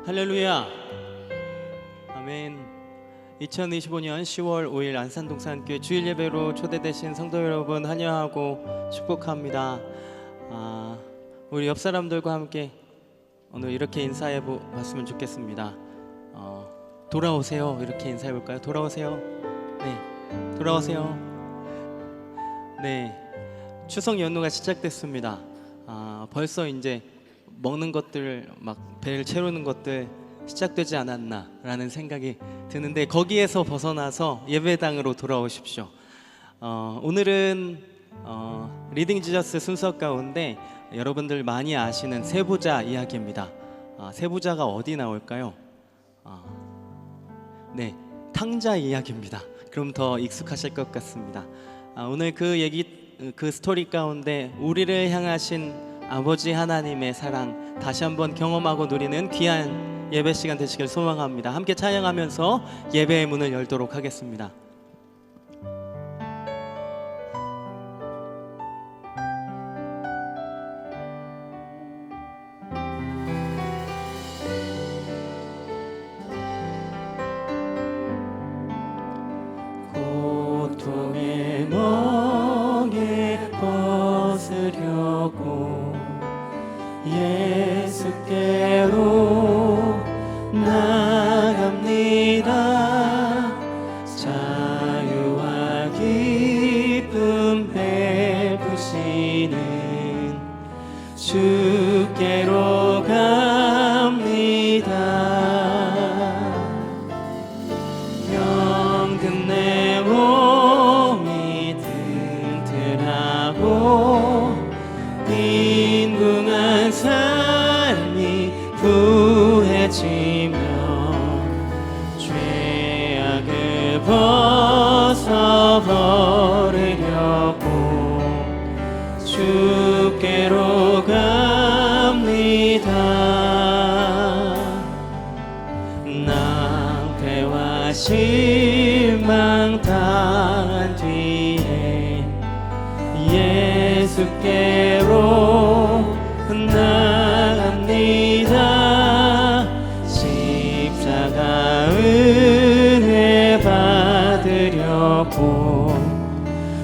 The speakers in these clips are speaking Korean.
할렐루야. 아멘. 2025년 10월 5일 안산동산교회 주일 예배로 초대되신 성도 여러분 환영하고 축복합니다. 우리 옆 사람들과 함께 오늘 이렇게 인사해 봤으면 좋겠습니다. 돌아오세요. 이렇게 인사해 볼까요? 돌아오세요. 네, 돌아오세요. 네, 추석 연휴가 시작됐습니다. 벌써 이제 먹는 것들, 막 배를 채우는 것들 시작되지 않았나 라는 생각이 드는데, 거기에서 벗어나서 예배당으로 돌아오십시오. 오늘은 리딩 지저스 순서 가운데 여러분들 많이 아시는 세부자 이야기입니다. 세부자가 어디 나올까요? 네, 탕자 이야기입니다. 그럼 더 익숙하실 것 같습니다. 오늘 그 스토리 가운데 우리를 향하신 아버지 하나님의 사랑 다시 한번 경험하고 누리는 귀한 예배 시간 되시길 소망합니다. 함께 찬양하면서 예배의 문을 열도록 하겠습니다. 고통의 멍에 벗으려고 예수께로 나갑니다. 자유와 기쁨 베푸시는 주께로 갑니다. 병든 내 몸이 튼튼하고 빈궁한 삶이 부해지며 죄악을 벗어버리려고 주께로 갑니다. 낭패와 실망 당한 뒤에 예수께로 나갑니다. 십자가 은혜 받으려고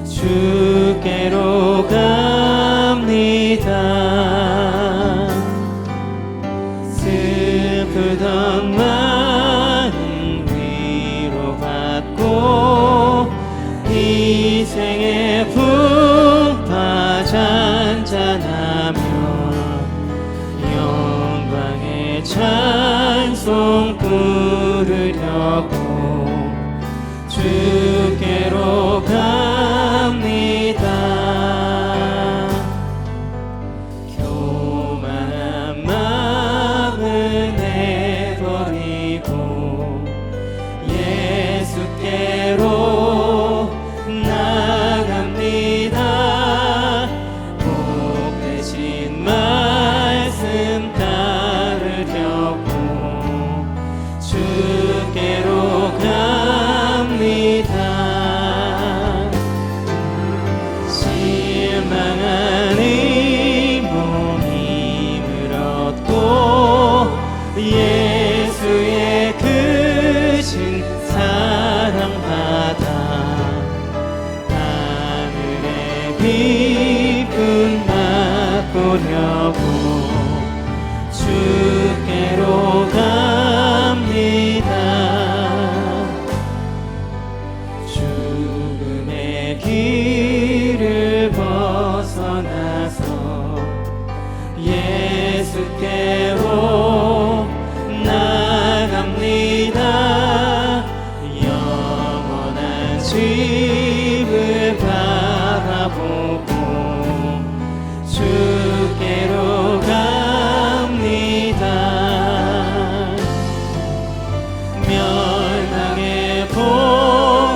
주께로 갑니다. 슬프던 마음 위로받고 희생의 풍파 잔잔하며 영광의 찬송 부르려고 주께로 갑니다. 교만한 마음을 내버리고 예수께로 나갑니다. 복 대신 말씀 따르려고 주께로 갑니다. 실망한 이 몸 힘을 얻고 예수의 크신 사랑받아 하늘의 기쁨 맛보려고 주께로 갑니다. 죽음의 길을 벗어나서 예수께로 나갑니다. 영원한 집을 바라보고 주께로 갑니다. 멸망의 복음에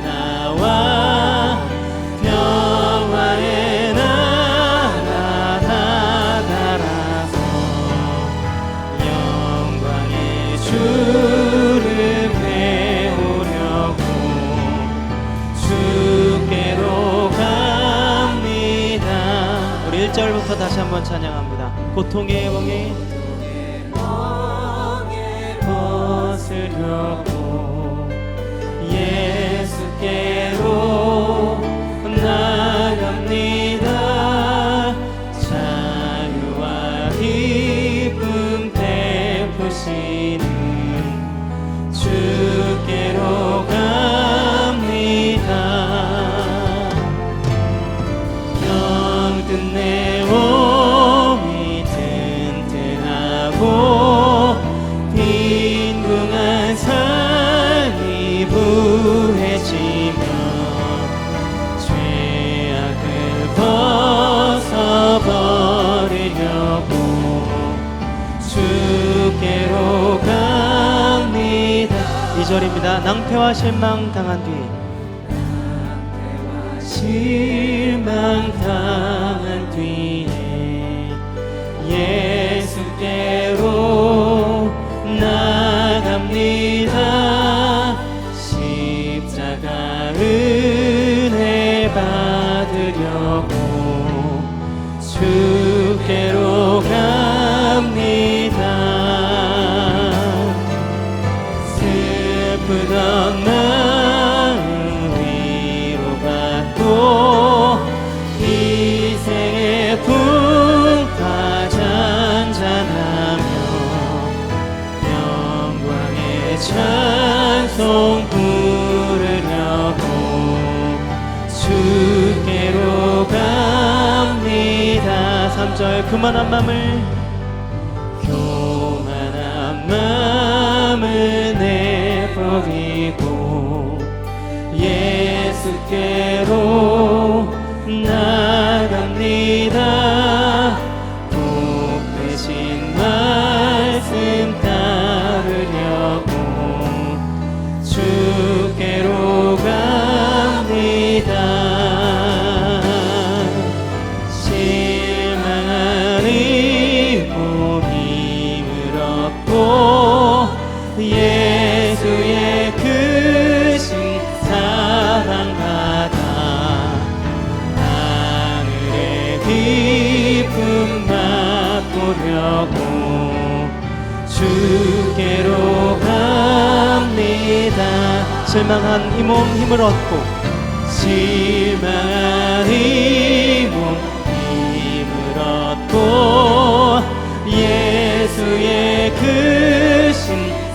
나와 평화의 나라 다다라서 영광의 주를 배우려고 주께로 갑니다. 우리 1절부터 다시 한번 찬양합니다. 고통의 멍에 쓰려고 예수께로 나갑니다. 자유와 기쁨 베푸시는 주께로 갑니다. 병든 내 몸이 튼튼하고 빈궁한 삶이 부해지며 죄악을 벗어버리려고 주께로 갑니다. 2절입니다. 낭패와 실망 당한 뒤 실망 당한 뒤에 예수께로 나갑니다. 십자가 은혜 받으려고 주께로 갑니다. 슬프던 마음 위로받고 이생의 풍파 잔잔하며 영광의 찬송 부르려고 주께로 갑니다. 3절 교만한 마음을 내버리고 예수께로 나갑니다. 복 대신 말씀 따르려고 주께로 갑니다. 실망한 이 몸임을 얻고 예수의 크신 사랑받아 하늘의 기쁨 맛보려고 주께로 갑니다. 실망한 이 몸 힘을 얻고 실망한 이 몸 힘을 얻고 예수의 크신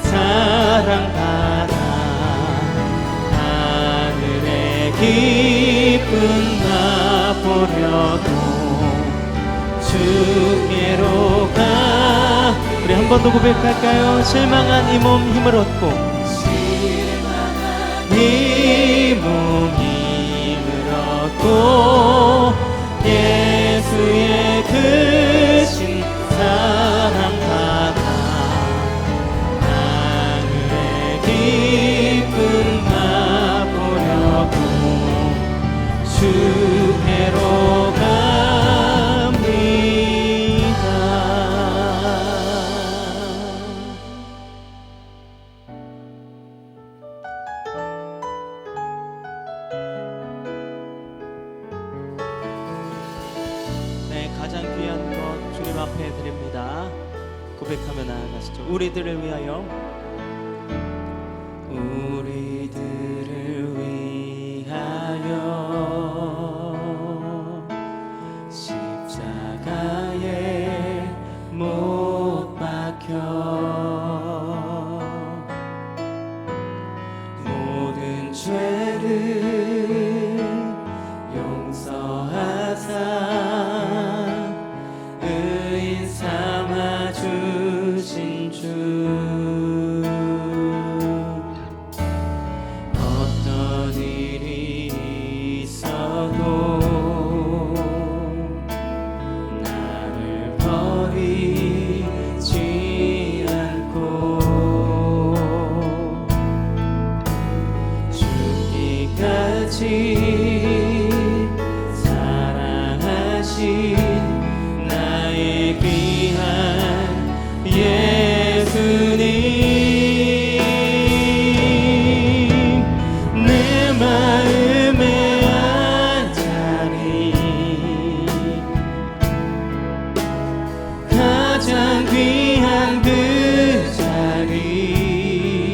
사랑받아 하늘의 기쁨 맛보려고 주께로 가. 우리 한 번 더 고백할까요? 실망한 이 몸 힘을 얻고 이 몸 힘을 얻고 예수의 크신 사랑받아 하늘의 기쁨 맛보려고 주께로 갑니다. 네, 가장 귀한 것 주님 앞에 드립니다. 고백하며 나아가시죠. 우리들을 위하여, 우리들을 위하여 십자가에 못 박혀 모든 죄를 용서하사 의인 삼아 주신 주. 어떤 일이 있어도 나를 버리지 않고 죽기까지 사랑하신 나의 귀한 예수님, 내 마음에 앉아리 가장 귀한 그 자리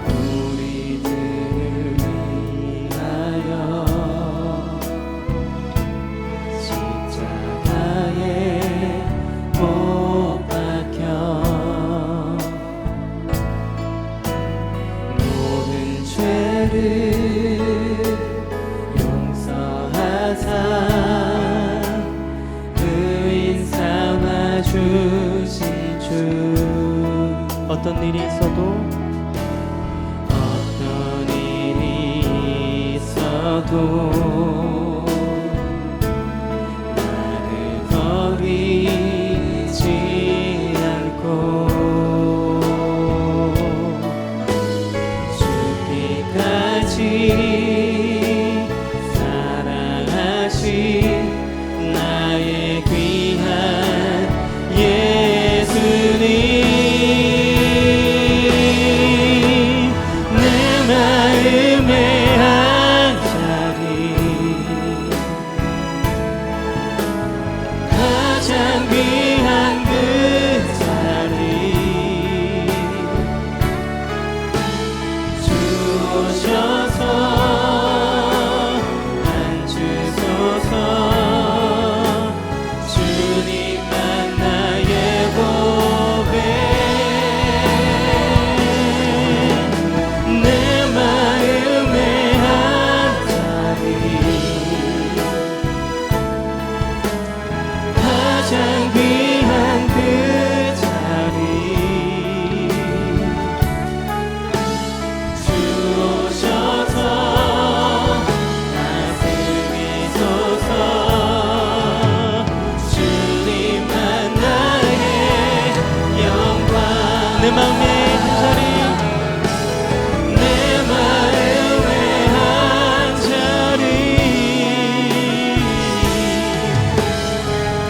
우리들을 위하여 십자가에 못 박혀 모든 죄를 용서하사 의인 삼아 주신 주 어떤 일이 있어도 어떤 일이 있어도 나를 버리지 않고 죽기까지 사랑하신 나의 귀한 예수님 내 마음의 한 자리 가장 귀한 그 자리 주오셔서 앉으소서 주님만 나의 보배 내 마음의 한 자리 가장 귀한 그 자리 주오셔서 다스리소서 주님만 나의 영광 내 마음의 한 자리 내 마음의 한 자리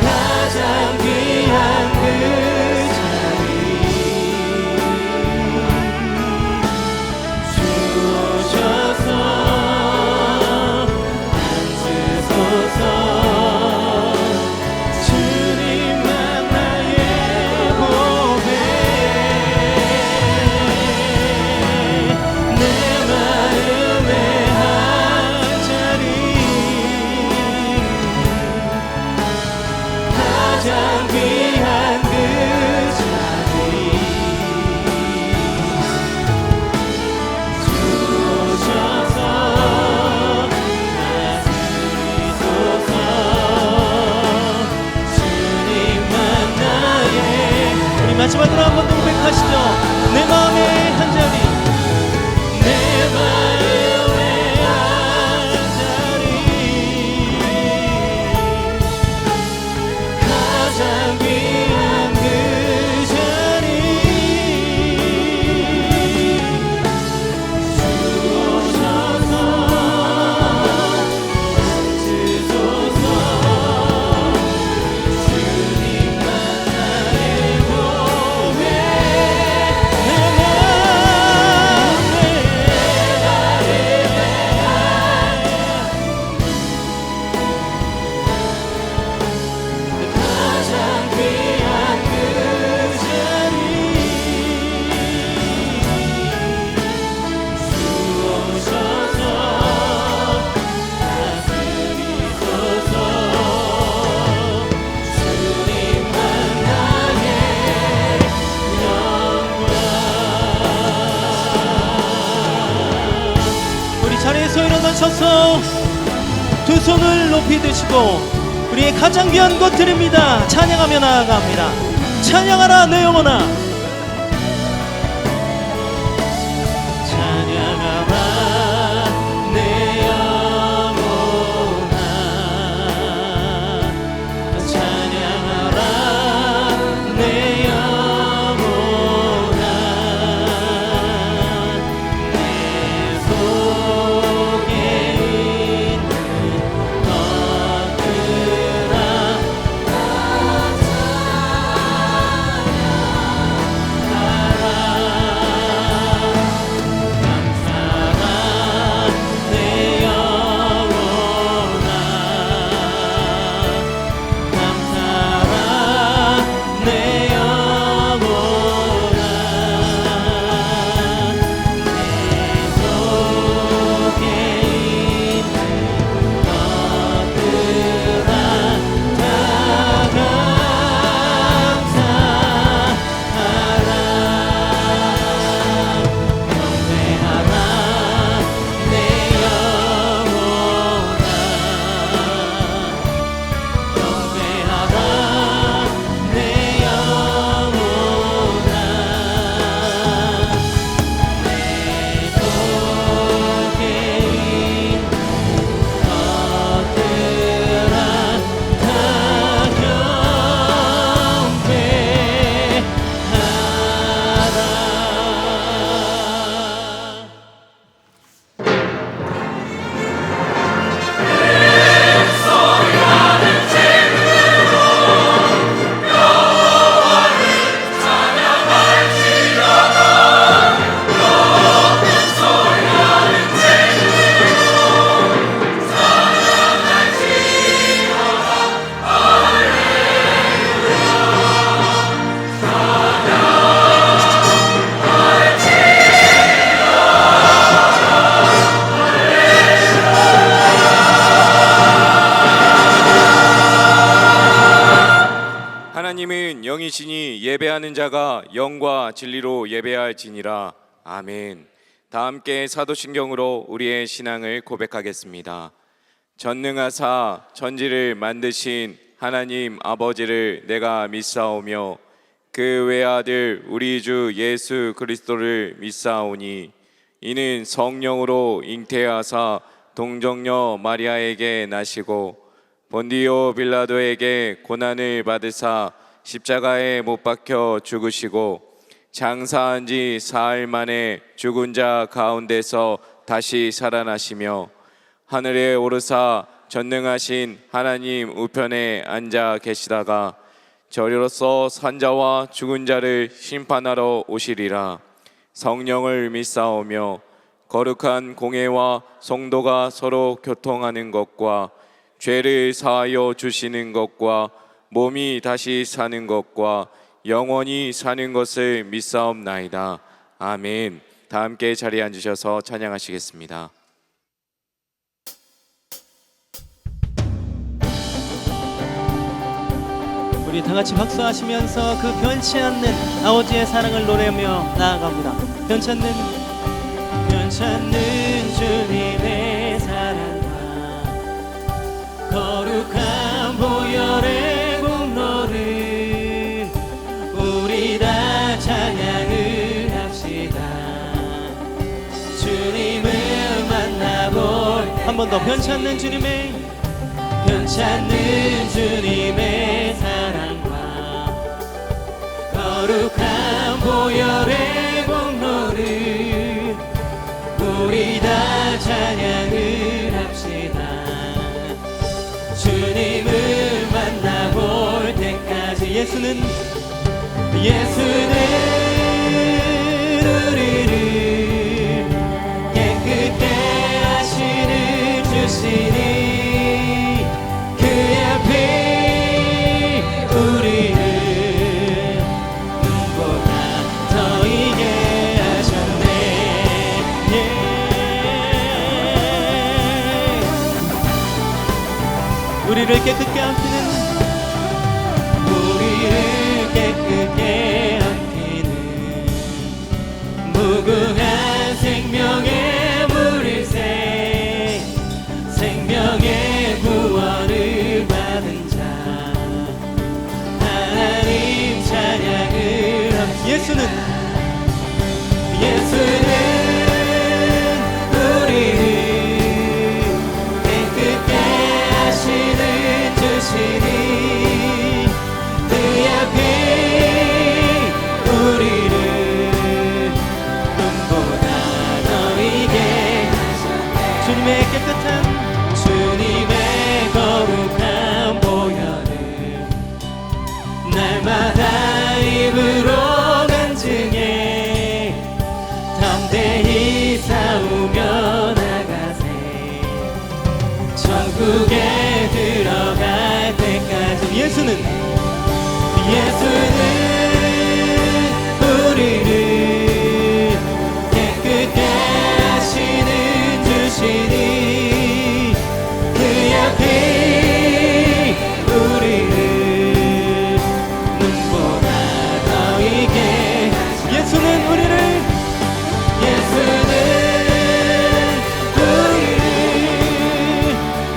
가장 귀한 그 자리 주오셔서 앉으소서 주님만 나의 보배 내 마음의 한 자리 가장 귀한 그 자리 주오셔서 다스리소서 주님만 나의 우리 마지막으로 한 번 더 고백하시죠. 내 마음의 한 자리 내 마음의 한 자리 가장 귀한 그 자리 주오셔서 앉으소서 주님만 나의 보배 가장 귀한 그 자리 주오셔서 다스리소서 주님만 나의 영광 우리 자리에서 일어나셔서 두 손을 높이 드시고 우리의 가장 귀한 것 드립니다. 찬양하며 나아갑니다. 찬양하라 내 영혼아. 찬양하라 내 영혼아 찬양하라 내 영혼아 내 속에 있는 것들아 자가 영과 진리로 예배할지니라. 아멘. 다 함께 사도신경으로 우리의 신앙을 고백하겠습니다. 전능하사 천지를 만드신 하나님 아버지를 내가 믿사오며 그 외아들 우리 주 예수 그리스도를 믿사오니 이는 성령으로 잉태하사 동정녀 마리아에게 나시고 본디오 빌라도에게 고난을 받으사 십자가에 못 박혀 죽으시고 장사한 지 사흘 만에 죽은 자 가운데서 다시 살아나시며 하늘에 오르사 전능하신 하나님 우편에 앉아 계시다가 저리로서 산자와 죽은 자를 심판하러 오시리라. 성령을 믿사오며 거룩한 공회와 성도가 서로 교통하는 것과 죄를 사하여 주시는 것과 몸이 다시 사는 것과 영원히 사는 것을 믿사옵나이다. 아멘. 다 함께 자리에 앉으셔서 찬양하시겠습니다. 우리 다 같이 박수하시면서 그 변치 않는 아버지의 사랑을 노래하며 나아갑니다. 변치 않는 주님의 사랑과 거룩한 보혈의 공로를 우리 다 찬양을 합시다. 주님을 만나볼 한 번 더 변치 않는 주님의 사랑과 거룩한 보혈의 공로를 우리 다 찬양을 합시다. 주님을 만나볼 때까지 예수는 우리를 깨끗게 하시는 주시니 그 앞에 우리를 눈보다 더 이게 하셨네. 우리를 깨끗게 함피는 무궁한 생명의 물일새 생명의 구원을 받은 자 하나님 찬양을 합시다. 예수는 우리를 깨끗게 하시는 주시니 그 앞에 우리를 눈보다 더 이게 주님의 깨끗한 주님의 거룩한 보혈을 날마다 입으로 간증해 담대히 싸우며 나가세. 천국에 들어갈 때까지 예수는 우리를 깨끗게 하시는 주시니 그 앞에 우리를 눈보다 더 이게 예수는 우리를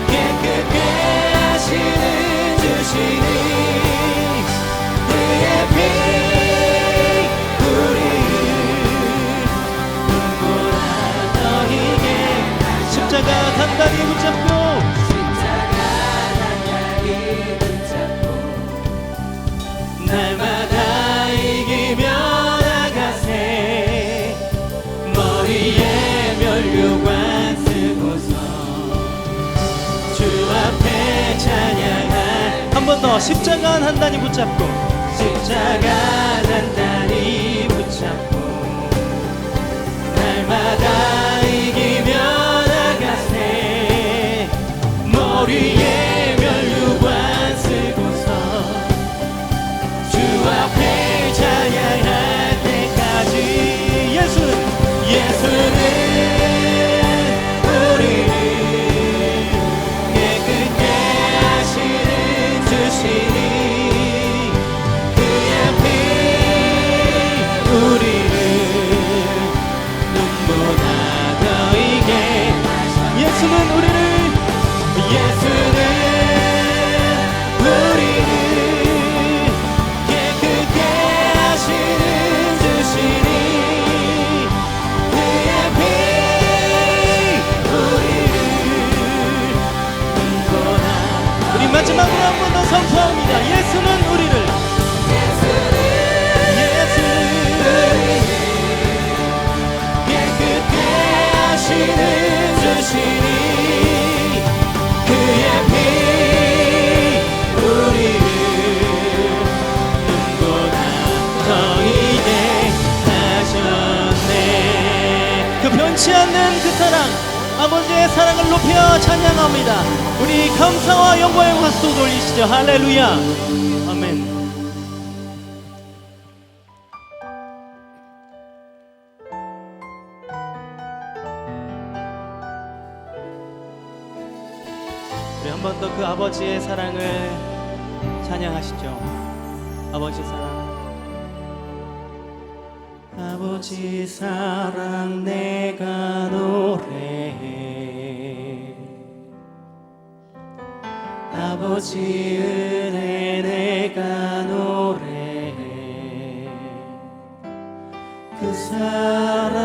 깨끗게 하시는 주시니 그 앞에 십자가 단단히 붙잡고 날마다 이기며 나가세. 머리에 면류관 쓰고서 주 앞에 찬양할 한 번 더 십자가 단단히 붙잡고 날마다 이기며 나가세. 머리에 면류관 쓰고서 주 앞에 찬양할 때까지 예수는 우리를 깨끗게 하시는 주시니 그 앞에 주시니 그의 피 우리를 눈보다 더 이게 하셨네. 그 변치 않는 그 사랑, 아버지의 사랑을 높여 찬양합니다. 우리 감사와 영광의 박수 돌리시죠. 할렐루야. 아멘. 우리 한 번 더 그 아버지의 사랑을 찬양하시죠. 아버지 사랑. 아버지 사랑 내가 노래해. 아버지 은혜 내가 노래해. 그 사랑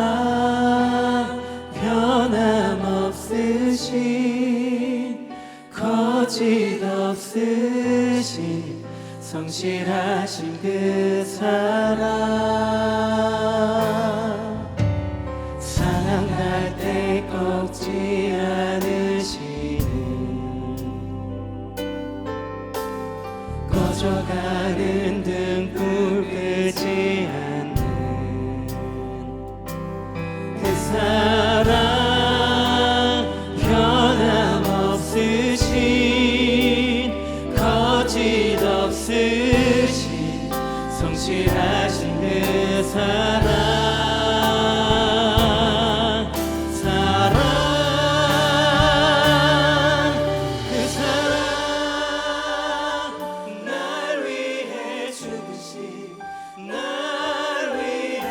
변함없으신 거짓 없으신 성실하신 그 사랑 사랑할 때 꺾지 않으시는 꺼져가는 등불 끄지 않는 그 사랑 변함없으신 거짓 없으신 성실하신 그 사랑 그 사랑 날 위해 죽으신 날 위해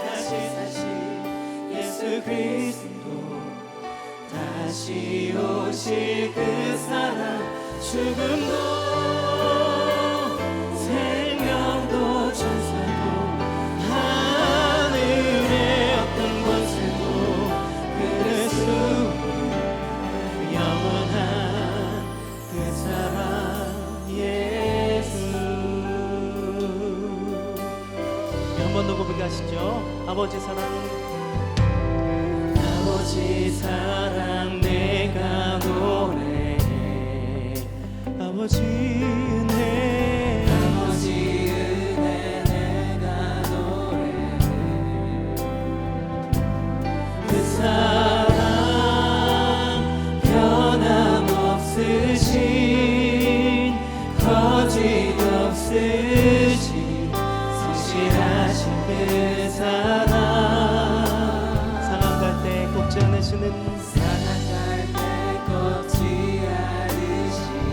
다시 사신 예수 그리스도 다시 오실 그 사랑 죽음도 생명도 천사도 하늘의 어떤 권세도 그럴 수 영원한 그 사랑 예수. 한 번 더 고백하시죠. 아버지 사랑. 아버지 사랑 내가 노래해. 아버지 은혜 아버지 은혜 내가 노래해. 그 사랑 변함없으신 거짓 없으신 성실하신 그 사랑 상한 갈 때 꺾지 않으시는 상한 갈 때 꺾지 않으시는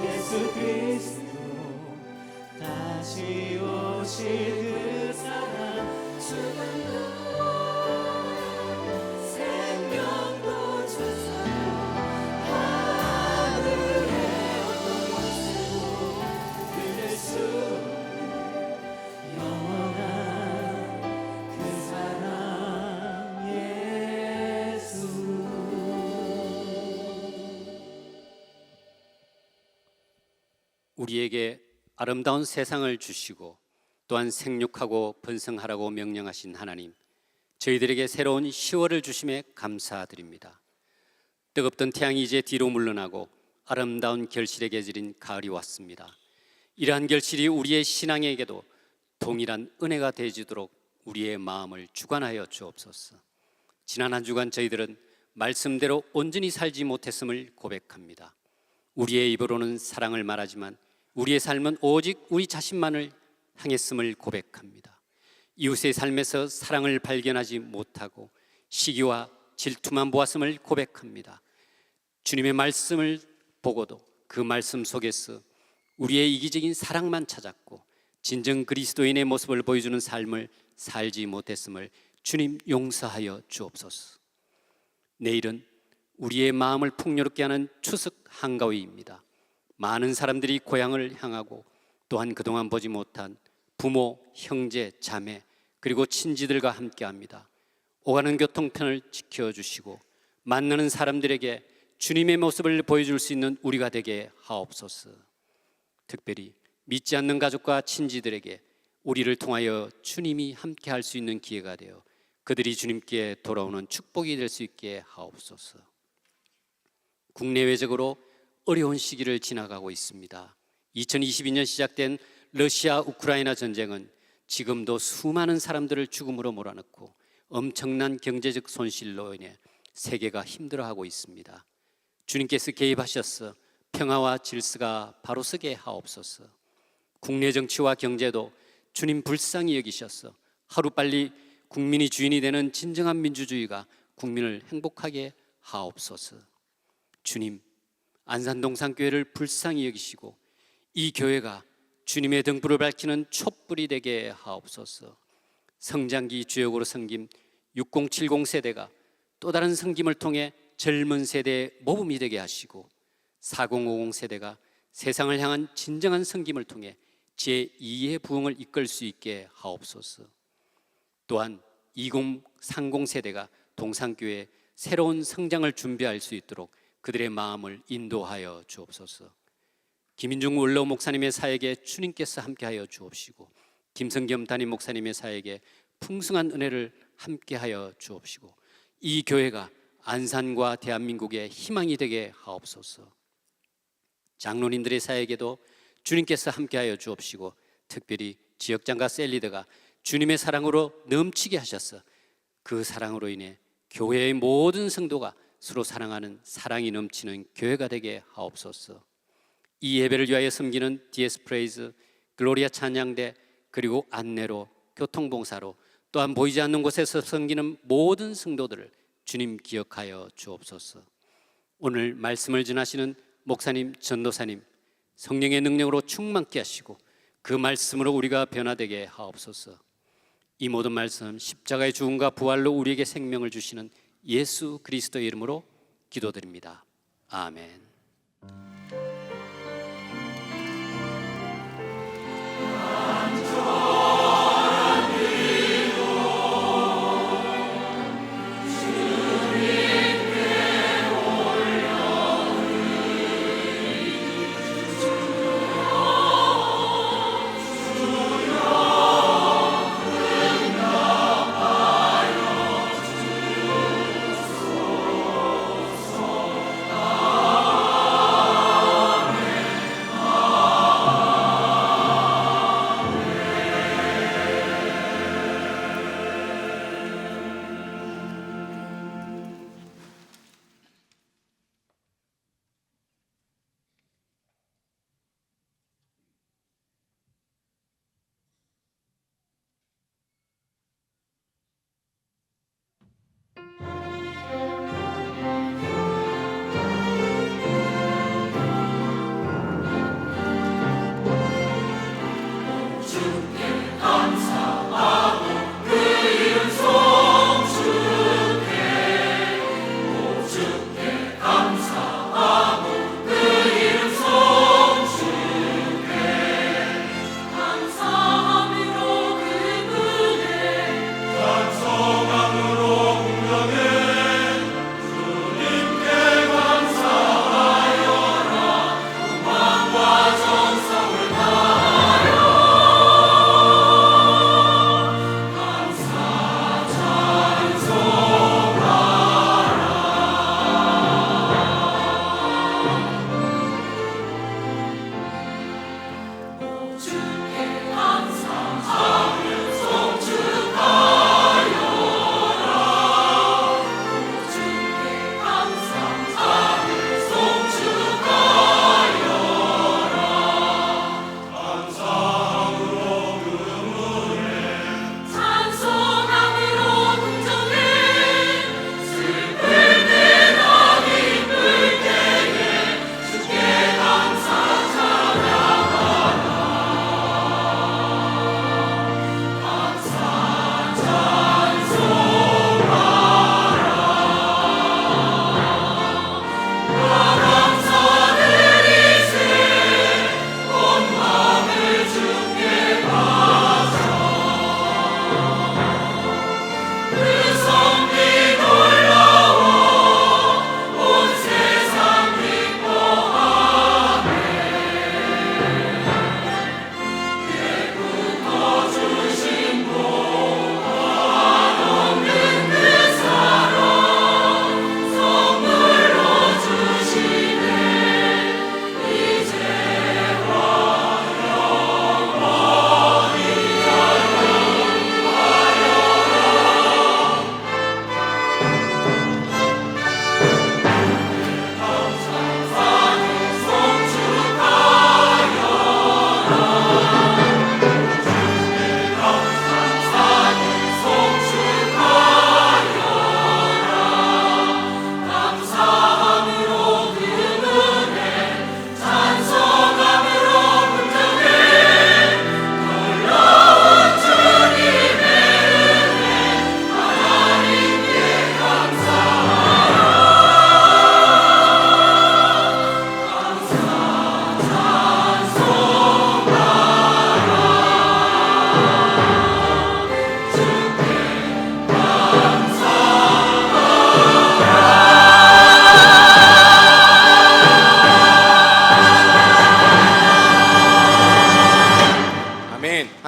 예수 그리스도 다시 오실 그 사랑 죽음도 생명도 주사 하늘의 어떤 곳에도 그댈 수 없는 영원한 그 사랑 예수. 우리에게 아름다운 세상을 주시고 또한 생육하고 번성하라고 명령하신 하나님, 저희들에게 새로운 10월을 주심에 감사드립니다. 뜨겁던 태양이 이제 뒤로 물러나고 아름다운 결실의 계절인 가을이 왔습니다. 이러한 결실이 우리의 신앙에게도 동일한 은혜가 되어지도록 우리의 마음을 주관하여 주옵소서. 지난 한 주간 저희들은 말씀대로 온전히 살지 못했음을 고백합니다. 우리의 입으로는 사랑을 말하지만 우리의 삶은 오직 우리 자신만을 향했음을 고백합니다. 이웃의 삶에서 사랑을 발견하지 못하고 시기와 질투만 보았음을 고백합니다. 주님의 말씀을 보고도 그 말씀 속에서 우리의 이기적인 사랑만 찾았고 진정 그리스도인의 모습을 보여주는 삶을 살지 못했음을 주님 용서하여 주옵소서. 내일은 우리의 마음을 풍요롭게 하는 추석 한가위입니다. 많은 사람들이 고향을 향하고 또한 그동안 보지 못한 부모, 형제, 자매 그리고 친지들과 함께합니다. 오가는 교통편을 지켜주시고 만나는 사람들에게 주님의 모습을 보여줄 수 있는 우리가 되게 하옵소서. 특별히 믿지 않는 가족과 친지들에게 우리를 통하여 주님이 함께할 수 있는 기회가 되어 그들이 주님께 돌아오는 축복이 될 수 있게 하옵소서. 국내외적으로 어려운 시기를 지나가고 있습니다. 2022년 시작된 러시아 우크라이나 전쟁은 지금도 수많은 사람들을 죽음으로 몰아넣고 엄청난 경제적 손실로 인해 세계가 힘들어하고 있습니다. 주님께서 개입하셔서 평화와 질서가 바로 서게 하옵소서. 국내 정치와 경제도 주님 불쌍히 여기셔서 하루빨리 국민이 주인이 되는 진정한 민주주의가 국민을 행복하게 하옵소서. 주님, 안산동산교회를 불쌍히 여기시고 이 교회가 주님의 등불을 밝히는 촛불이 되게 하옵소서. 성장기 주역으로 섬김 6070 세대가 또 다른 섬김을 통해 젊은 세대의 모범이 되게 하시고 4050 세대가 세상을 향한 진정한 섬김을 통해 제2의 부흥을 이끌 수 있게 하옵소서. 또한 2030 세대가 동산교회의 새로운 성장을 준비할 수 있도록 그들의 마음을 인도하여 주옵소서. 김인중 원로 목사님의 사역에 주님께서 함께하여 주옵시고 김성겸 담임 목사님의 사역에 풍성한 은혜를 함께하여 주옵시고 이 교회가 안산과 대한민국의 희망이 되게 하옵소서. 장로님들의 사역에도 주님께서 함께하여 주옵시고 특별히 지역장과 셀리더가 주님의 사랑으로 넘치게 하셔서 그 사랑으로 인해 교회의 모든 성도가 서로 사랑하는 사랑이 넘치는 교회가 되게 하옵소서. 이 예배를 위하여 섬기는 DS 프레이즈, 글로리아 찬양대 그리고 안내로, 교통봉사로 또한 보이지 않는 곳에서 섬기는 모든 성도들을 주님 기억하여 주옵소서. 오늘 말씀을 전하시는 목사님, 전도사님 성령의 능력으로 충만케 하시고 그 말씀으로 우리가 변화되게 하옵소서. 이 모든 말씀 십자가의 죽음과 부활로 우리에게 생명을 주시는 예수 그리스도의 이름으로 기도드립니다. 아멘.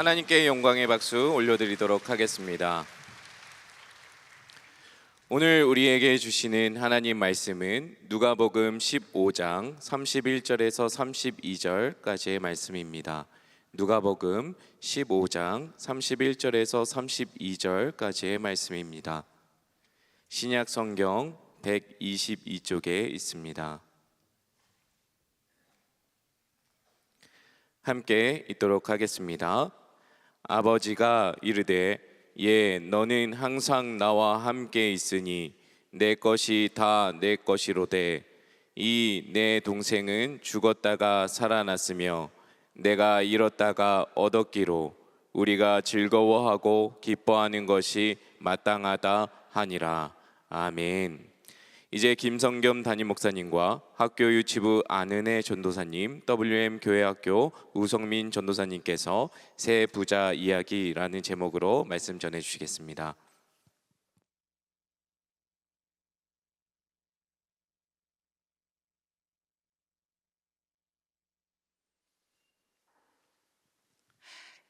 하나님께 영광의 박수 올려드리도록 하겠습니다. 오늘 우리에게 주시는 하나님 말씀은 누가복음 15장 31절에서 32절까지의 말씀입니다. 누가복음 15장 31절에서 32절까지의 말씀입니다. 신약 성경 122쪽에 있습니다. 함께 읽도록 하겠습니다. 아버지가 이르되 예 너는 항상 나와 함께 있으니 내 것이 다 내 것이로되 이 내 동생은 죽었다가 살아났으며 내가 잃었다가 얻었기로 우리가 즐거워하고 기뻐하는 것이 마땅하다 하니라. 아멘. 이제 김성겸 담임 목사님과 학교 유치부 안은혜 전도사님, WM 교회학교 우성민 전도사님께서 새 부자 이야기라는 제목으로 말씀 전해 주시겠습니다.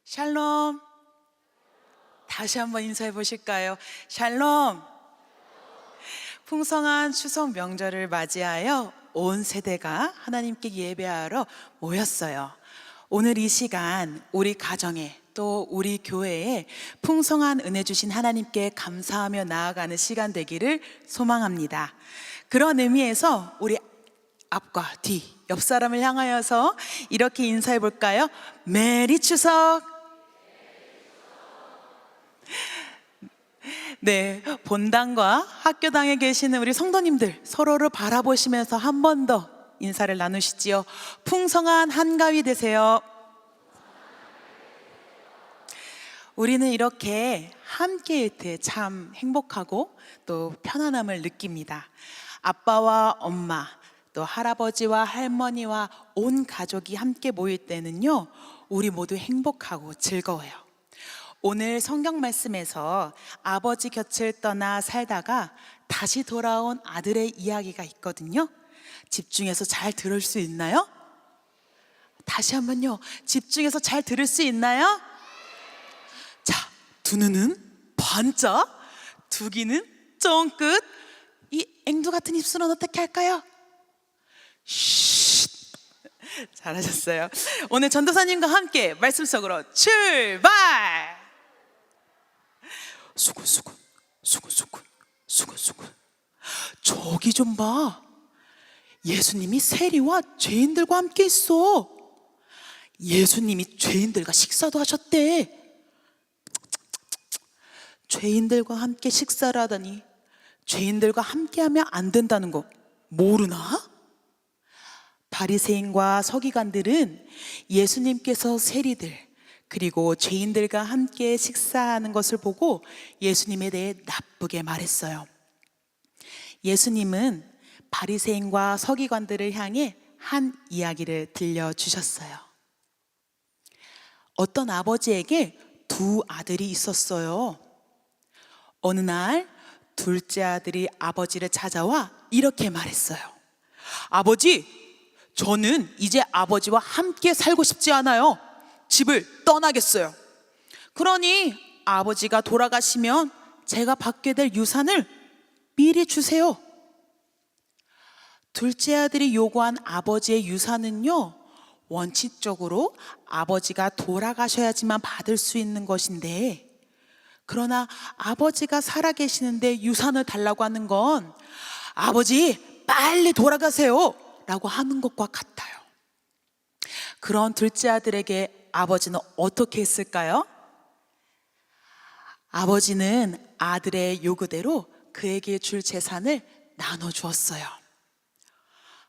샬롬. 다시 한번 인사해 보실까요? 샬롬. 풍성한 추석 명절을 맞이하여 온 세대가 하나님께 예배하러 모였어요. 오늘 이 시간 우리 가정에 또 우리 교회에 풍성한 은혜 주신 하나님께 감사하며 나아가는 시간 되기를 소망합니다. 그런 의미에서 우리 앞과 뒤, 옆 사람을 향하여서 이렇게 인사해 볼까요? 메리 추석! 네, 본당과 학교당에 계시는 우리 성도님들 서로를 바라보시면서 한 번 더 인사를 나누시지요. 풍성한 한가위 되세요. 우리는 이렇게 함께일 때 참 행복하고 또 편안함을 느낍니다. 아빠와 엄마, 또 할아버지와 할머니와 온 가족이 함께 모일 때는요, 우리 모두 행복하고 즐거워요. 오늘 성경 말씀에서 아버지 곁을 떠나 살다가 다시 돌아온 아들의 이야기가 있거든요. 집중해서 잘 들을 수 있나요? 다시 한번요. 집중해서 잘 들을 수 있나요? 자, 두 눈은 반짝, 두 귀는 쫑긋. 이 앵두 같은 입술은 어떻게 할까요? 쉿. 잘하셨어요. 오늘 전도사님과 함께 말씀 속으로 출발! 수근수근 수근수근 수근수근. 저기 좀 봐. 예수님이 세리와 죄인들과 함께 있어. 예수님이 죄인들과 식사도 하셨대. 죄인들과 함께 식사를 하다니 죄인들과 함께하면 안 된다는 거 모르나? 바리새인과 서기관들은 예수님께서 세리들 그리고 죄인들과 함께 식사하는 것을 보고 예수님에 대해 나쁘게 말했어요. 예수님은 바리새인과 서기관들을 향해 한 이야기를 들려주셨어요. 어떤 아버지에게 두 아들이 있었어요. 어느 날 둘째 아들이 아버지를 찾아와 이렇게 말했어요. 아버지, 저는 이제 아버지와 함께 살고 싶지 않아요. 집을 떠나겠어요. 그러니 아버지가 돌아가시면 제가 받게 될 유산을 미리 주세요. 둘째 아들이 요구한 아버지의 유산은요, 원칙적으로 아버지가 돌아가셔야지만 받을 수 있는 것인데, 그러나 아버지가 살아계시는데 유산을 달라고 하는 건 아버지 빨리 돌아가세요 라고 하는 것과 같아요. 그런 둘째 아들에게 아버지는 어떻게 했을까요? 아버지는 아들의 요구대로 그에게 줄 재산을 나눠주었어요.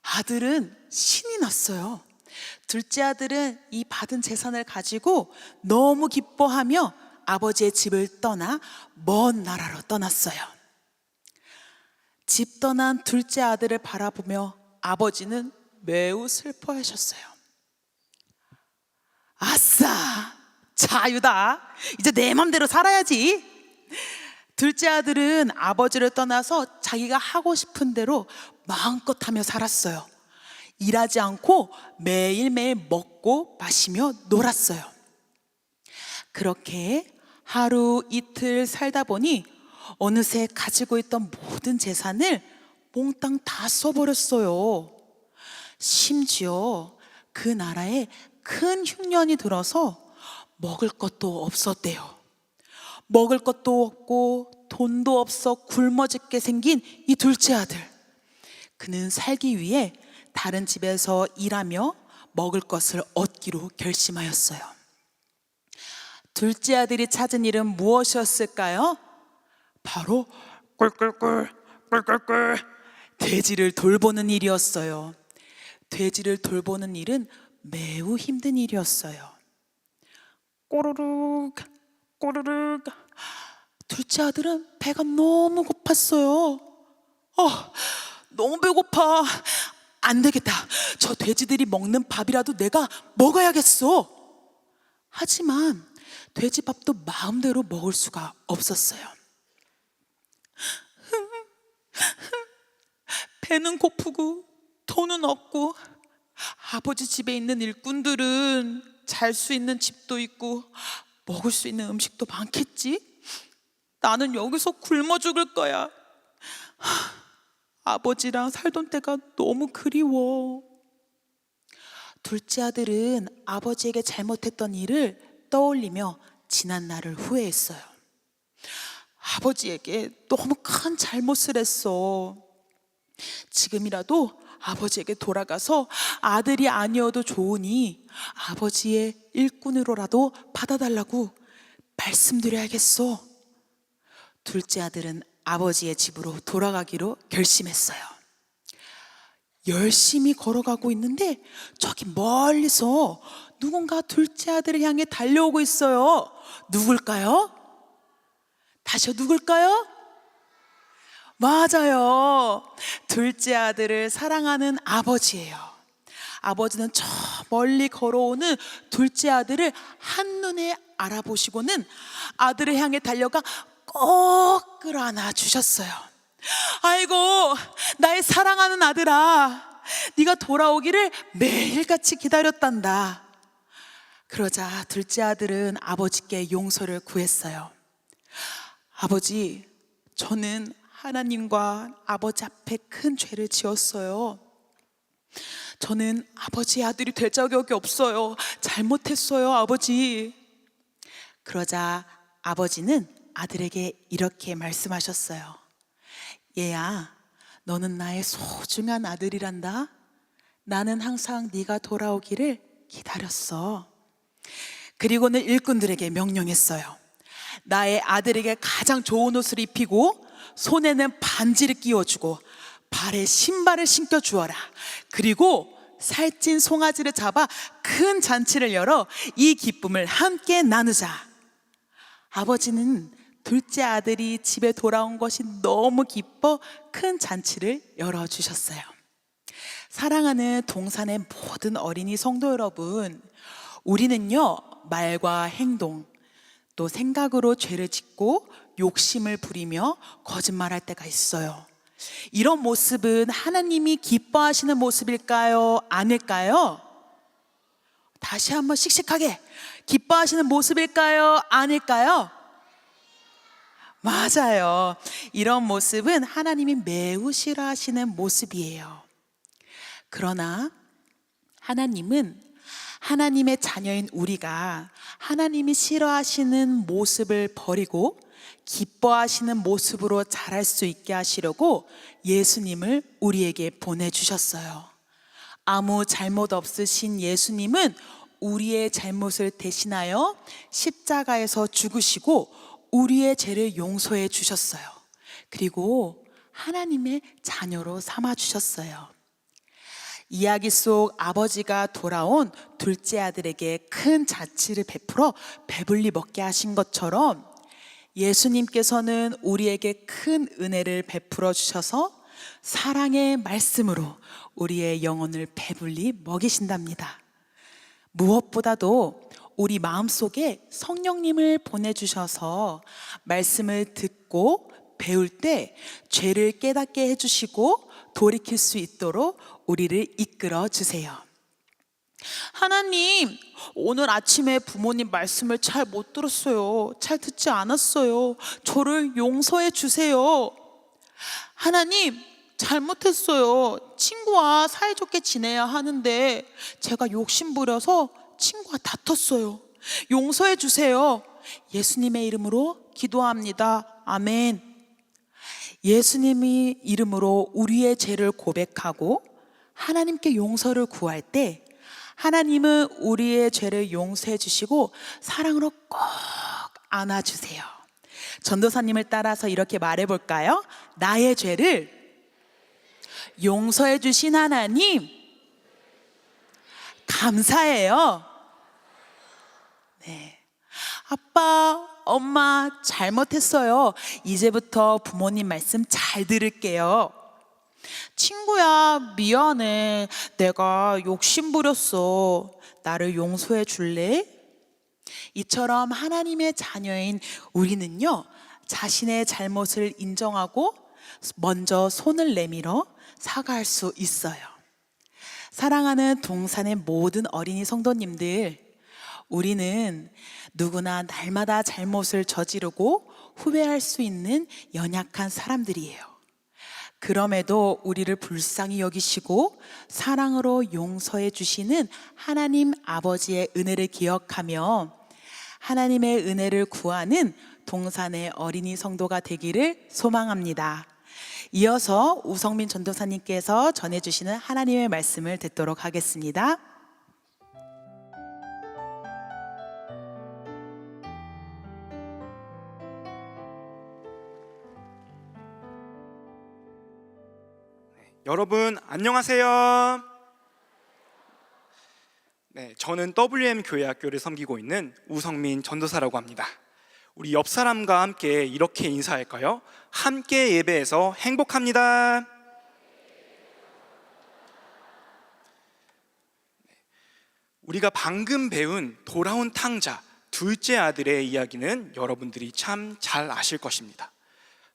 아들은 신이 났어요. 둘째 아들은 이 받은 재산을 가지고 너무 기뻐하며 아버지의 집을 떠나 먼 나라로 떠났어요. 집 떠난 둘째 아들을 바라보며 아버지는 매우 슬퍼하셨어요. 아싸, 자유다. 이제 내 맘대로 살아야지. 둘째 아들은 아버지를 떠나서 자기가 하고 싶은 대로 마음껏 하며 살았어요. 일하지 않고 매일매일 먹고 마시며 놀았어요. 그렇게 하루 이틀 살다 보니 어느새 가지고 있던 모든 재산을 몽땅 다 써버렸어요. 심지어 그 나라에 큰 흉년이 들어서 먹을 것도 없었대요. 먹을 것도 없고 돈도 없어 굶어 죽게 생긴 이 둘째 아들. 그는 살기 위해 다른 집에서 일하며 먹을 것을 얻기로 결심하였어요. 둘째 아들이 찾은 일은 무엇이었을까요? 바로 꿀꿀꿀 꿀꿀꿀 돼지를 돌보는 일이었어요. 돼지를 돌보는 일은 매우 힘든 일이었어요. 꼬르륵 꼬르륵. 둘째 아들은 배가 너무 고팠어요. 너무 배고파. 안 되겠다. 저 돼지들이 먹는 밥이라도 내가 먹어야겠어. 하지만 돼지밥도 마음대로 먹을 수가 없었어요. 배는 고프고 돈은 없고, 아버지 집에 있는 일꾼들은 잘 수 있는 집도 있고 먹을 수 있는 음식도 많겠지? 나는 여기서 굶어 죽을 거야. 아버지랑 살던 때가 너무 그리워. 둘째 아들은 아버지에게 잘못했던 일을 떠올리며 지난 날을 후회했어요. 아버지에게 너무 큰 잘못을 했어. 지금이라도 아버지에게 돌아가서 아들이 아니어도 좋으니 아버지의 일꾼으로라도 받아달라고 말씀드려야겠어. 둘째 아들은 아버지의 집으로 돌아가기로 결심했어요. 열심히 걸어가고 있는데 저기 멀리서 누군가 둘째 아들을 향해 달려오고 있어요. 누굴까요? 다시요, 누굴까요? 맞아요. 둘째 아들을 사랑하는 아버지예요. 아버지는 저 멀리 걸어오는 둘째 아들을 한눈에 알아보시고는 아들을 향해 달려가 꼭 끌어안아 주셨어요. 아이고, 나의 사랑하는 아들아, 네가 돌아오기를 매일같이 기다렸단다. 그러자 둘째 아들은 아버지께 용서를 구했어요. 아버지, 저는 하나님과 아버지 앞에 큰 죄를 지었어요. 저는 아버지의 아들이 될 자격이 없어요. 잘못했어요, 아버지. 그러자 아버지는 아들에게 이렇게 말씀하셨어요. 얘야, 너는 나의 소중한 아들이란다. 나는 항상 네가 돌아오기를 기다렸어. 그리고는 일꾼들에게 명령했어요. 나의 아들에게 가장 좋은 옷을 입히고 손에는 반지를 끼워주고 발에 신발을 신겨주어라. 그리고 살찐 송아지를 잡아 큰 잔치를 열어 이 기쁨을 함께 나누자. 아버지는 둘째 아들이 집에 돌아온 것이 너무 기뻐 큰 잔치를 열어주셨어요. 사랑하는 동산의 모든 어린이 성도 여러분, 우리는요, 말과 행동, 또 생각으로 죄를 짓고 욕심을 부리며 거짓말할 때가 있어요. 이런 모습은 하나님이 기뻐하시는 모습일까요? 아닐까요? 다시 한번 씩씩하게, 기뻐하시는 모습일까요? 아닐까요? 맞아요. 이런 모습은 하나님이 매우 싫어하시는 모습이에요. 그러나 하나님은 하나님의 자녀인 우리가 하나님이 싫어하시는 모습을 버리고 기뻐하시는 모습으로 자랄 수 있게 하시려고 예수님을 우리에게 보내주셨어요. 아무 잘못 없으신 예수님은 우리의 잘못을 대신하여 십자가에서 죽으시고 우리의 죄를 용서해 주셨어요. 그리고 하나님의 자녀로 삼아 주셨어요. 이야기 속 아버지가 돌아온 둘째 아들에게 큰 잔치를 베풀어 배불리 먹게 하신 것처럼 예수님께서는 우리에게 큰 은혜를 베풀어 주셔서 사랑의 말씀으로 우리의 영혼을 배불리 먹이신답니다. 무엇보다도 우리 마음속에 성령님을 보내주셔서 말씀을 듣고 배울 때 죄를 깨닫게 해주시고 돌이킬 수 있도록 우리를 이끌어 주세요. 하나님, 오늘 아침에 부모님 말씀을 잘 못 들었어요. 잘 듣지 않았어요. 저를 용서해 주세요. 하나님, 잘못했어요. 친구와 사이좋게 지내야 하는데 제가 욕심부려서 친구와 다퉜어요. 용서해 주세요. 예수님의 이름으로 기도합니다. 아멘. 예수님의 이름으로 우리의 죄를 고백하고 하나님께 용서를 구할 때 하나님은 우리의 죄를 용서해 주시고 사랑으로 꼭 안아주세요. 전도사님을 따라서 이렇게 말해볼까요? 나의 죄를 용서해 주신 하나님 감사해요. 네. 아빠, 엄마 잘못했어요. 이제부터 부모님 말씀 잘 들을게요. 친구야, 미안해. 내가 욕심 부렸어. 나를 용서해 줄래? 이처럼 하나님의 자녀인 우리는요, 자신의 잘못을 인정하고 먼저 손을 내밀어 사과할 수 있어요. 사랑하는 동산의 모든 어린이 성도님들, 우리는 누구나 날마다 잘못을 저지르고 후회할 수 있는 연약한 사람들이에요. 그럼에도 우리를 불쌍히 여기시고 사랑으로 용서해 주시는 하나님 아버지의 은혜를 기억하며 하나님의 은혜를 구하는 동산의 어린이 성도가 되기를 소망합니다. 이어서 우성민 전도사님께서 전해주시는 하나님의 말씀을 듣도록 하겠습니다. 여러분 안녕하세요. 네, 저는 WM 교회학교를 섬기고 있는 우성민 전도사라고 합니다. 우리 옆 사람과 함께 이렇게 인사할까요? 함께 예배해서 행복합니다. 우리가 방금 배운 돌아온 탕자 둘째 아들의 이야기는 여러분들이 참 잘 아실 것입니다.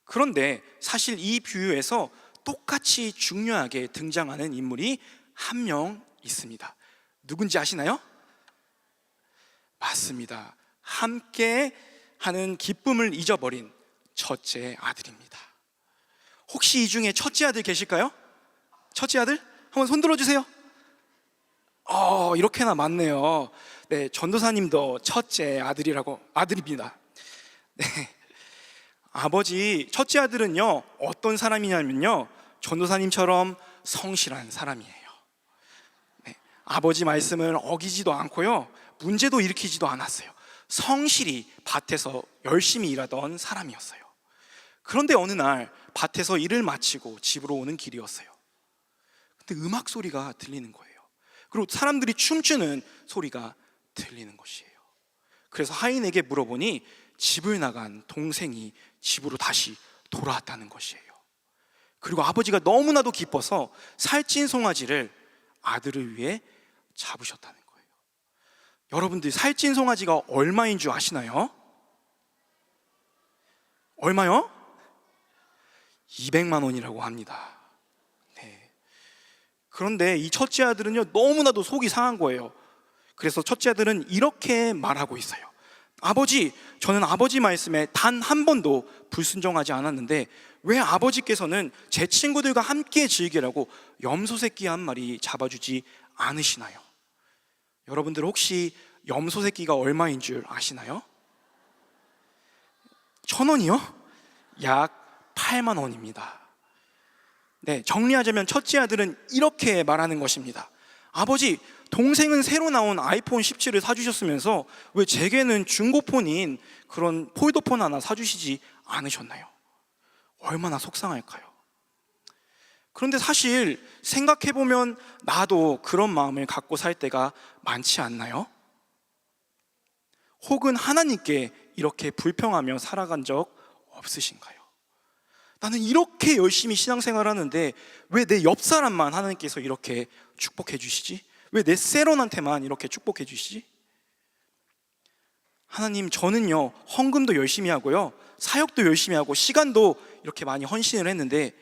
그런데 사실 이 비유에서 똑같이 중요하게 등장하는 인물이 한 명 있습니다. 누군지 아시나요? 맞습니다. 함께 하는 기쁨을 잊어버린 첫째 아들입니다. 혹시 이 중에 첫째 아들 계실까요? 첫째 아들? 한번 손 들어주세요. 이렇게나 많네요. 네, 전도사님도 첫째 아들입니다. 네. 첫째 아들은요, 어떤 사람이냐면요, 전도사님처럼 성실한 사람이에요. 네, 아버지 말씀을 어기지도 않고요, 문제도 일으키지도 않았어요. 성실히 밭에서 열심히 일하던 사람이었어요. 그런데 어느 날 밭에서 일을 마치고 집으로 오는 길이었어요. 근데 음악 소리가 들리는 거예요. 그리고 사람들이 춤추는 소리가 들리는 것이에요. 그래서 하인에게 물어보니 집을 나간 동생이 집으로 다시 돌아왔다는 것이에요. 그리고 아버지가 너무나도 기뻐서 살찐 송아지를 아들을 위해 잡으셨다는 거예요. 여러분들, 살찐 송아지가 얼마인 줄 아시나요? 얼마요? 200만 원이라고 합니다. 네. 그런데 이 첫째 아들은요, 너무나도 속이 상한 거예요. 그래서 첫째 아들은 이렇게 말하고 있어요. 아버지, 저는 아버지 말씀에 단 한 번도 불순종하지 않았는데 왜 아버지께서는 제 친구들과 함께 즐기라고 염소 새끼 한 마리 잡아주지 않으시나요? 여러분들 혹시 염소 새끼가 얼마인 줄 아시나요? 1,000원이요? 약 8만 원입니다. 네, 정리하자면 첫째 아들은 이렇게 말하는 것입니다. 아버지, 동생은 새로 나온 아이폰 17을 사주셨으면서 왜 제게는 중고폰인 그런 폴더폰 하나 사주시지 않으셨나요? 얼마나 속상할까요? 그런데 사실 생각해보면 나도 그런 마음을 갖고 살 때가 많지 않나요? 혹은 하나님께 이렇게 불평하며 살아간 적 없으신가요? 나는 이렇게 열심히 신앙생활 하는데 왜 내 옆 사람만 하나님께서 이렇게 축복해 주시지? 왜 내 세론한테만 이렇게 축복해 주시지? 하나님, 저는요 헌금도 열심히 하고요, 사역도 열심히 하고 시간도 이렇게 많이 헌신을 했는데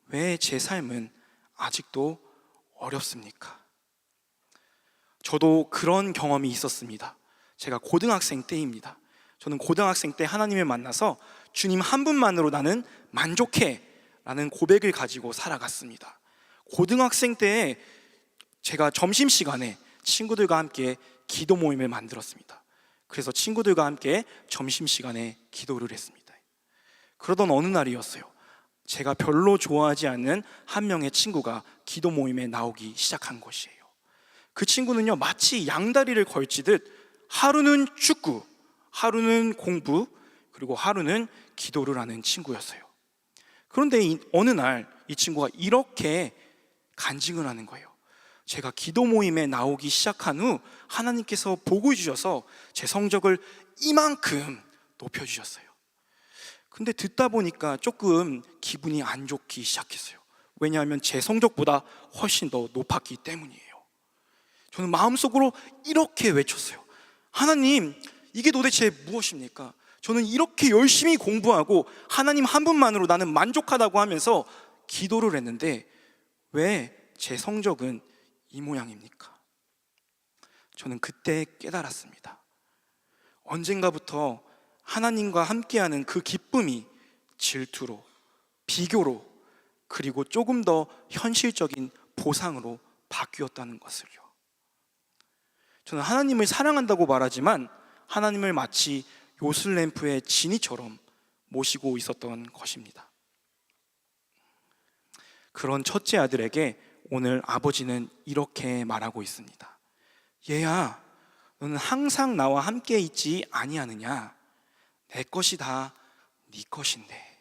왜 제 삶은 아직도 어렵습니까? 저도 그런 경험이 있었습니다. 제가 고등학생 때입니다. 저는 고등학생 때 하나님을 만나서 주님 한 분만으로 나는 만족해 라는 고백을 가지고 살아갔습니다. 고등학생 때에 제가 점심시간에 친구들과 함께 기도 모임을 만들었습니다. 그래서 친구들과 함께 점심시간에 기도를 했습니다. 그러던 어느 날이었어요. 제가 별로 좋아하지 않는 한 명의 친구가 기도 모임에 나오기 시작한 것이에요. 그 친구는요, 마치 양다리를 걸치듯 하루는 축구, 하루는 공부, 그리고 하루는 기도를 하는 친구였어요. 그런데 어느 날 이 친구가 이렇게 간증을 하는 거예요. 제가 기도 모임에 나오기 시작한 후 하나님께서 복을 주셔서 제 성적을 이만큼 높여주셨어요. 근데 듣다 보니까 조금 기분이 안 좋기 시작했어요. 왜냐하면 제 성적보다 훨씬 더 높았기 때문이에요. 저는 마음속으로 이렇게 외쳤어요. 하나님, 이게 도대체 무엇입니까? 저는 이렇게 열심히 공부하고 하나님 한 분만으로 나는 만족하다고 하면서 기도를 했는데 왜 제 성적은 이 모양입니까? 저는 그때 깨달았습니다. 언젠가부터 하나님과 함께하는 그 기쁨이 질투로, 비교로, 그리고 조금 더 현실적인 보상으로 바뀌었다는 것을요. 저는 하나님을 사랑한다고 말하지만 하나님을 마치 요술램프의 지니처럼 모시고 있었던 것입니다. 그런 첫째 아들에게 오늘 아버지는 이렇게 말하고 있습니다. 얘야, 너는 항상 나와 함께 있지 아니하느냐? 내 것이 다 네 것인데.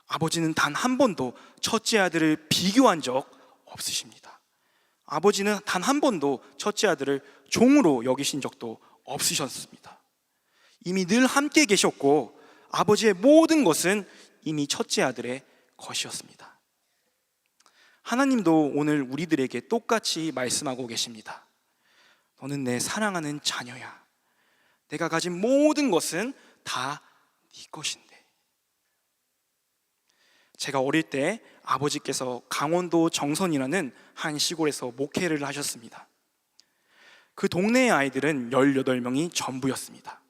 아버지는 단 한 번도 첫째 아들을 비교한 적 없으십니다. 아버지는 단 한 번도 첫째 아들을 종으로 여기신 적도 없으셨습니다. 이미 늘 함께 계셨고 아버지의 모든 것은 이미 첫째 아들의 것이었습니다. 하나님도 오늘 우리들에게 똑같이 말씀하고 계십니다. 너는 내 사랑하는 자녀야. 내가 가진 모든 것은 다 네 것인데. 제가 어릴 때 아버지께서 강원도 정선이라는 한 시골에서 목회를 하셨습니다. 그 동네의 아이들은 18명이 전부였습니다.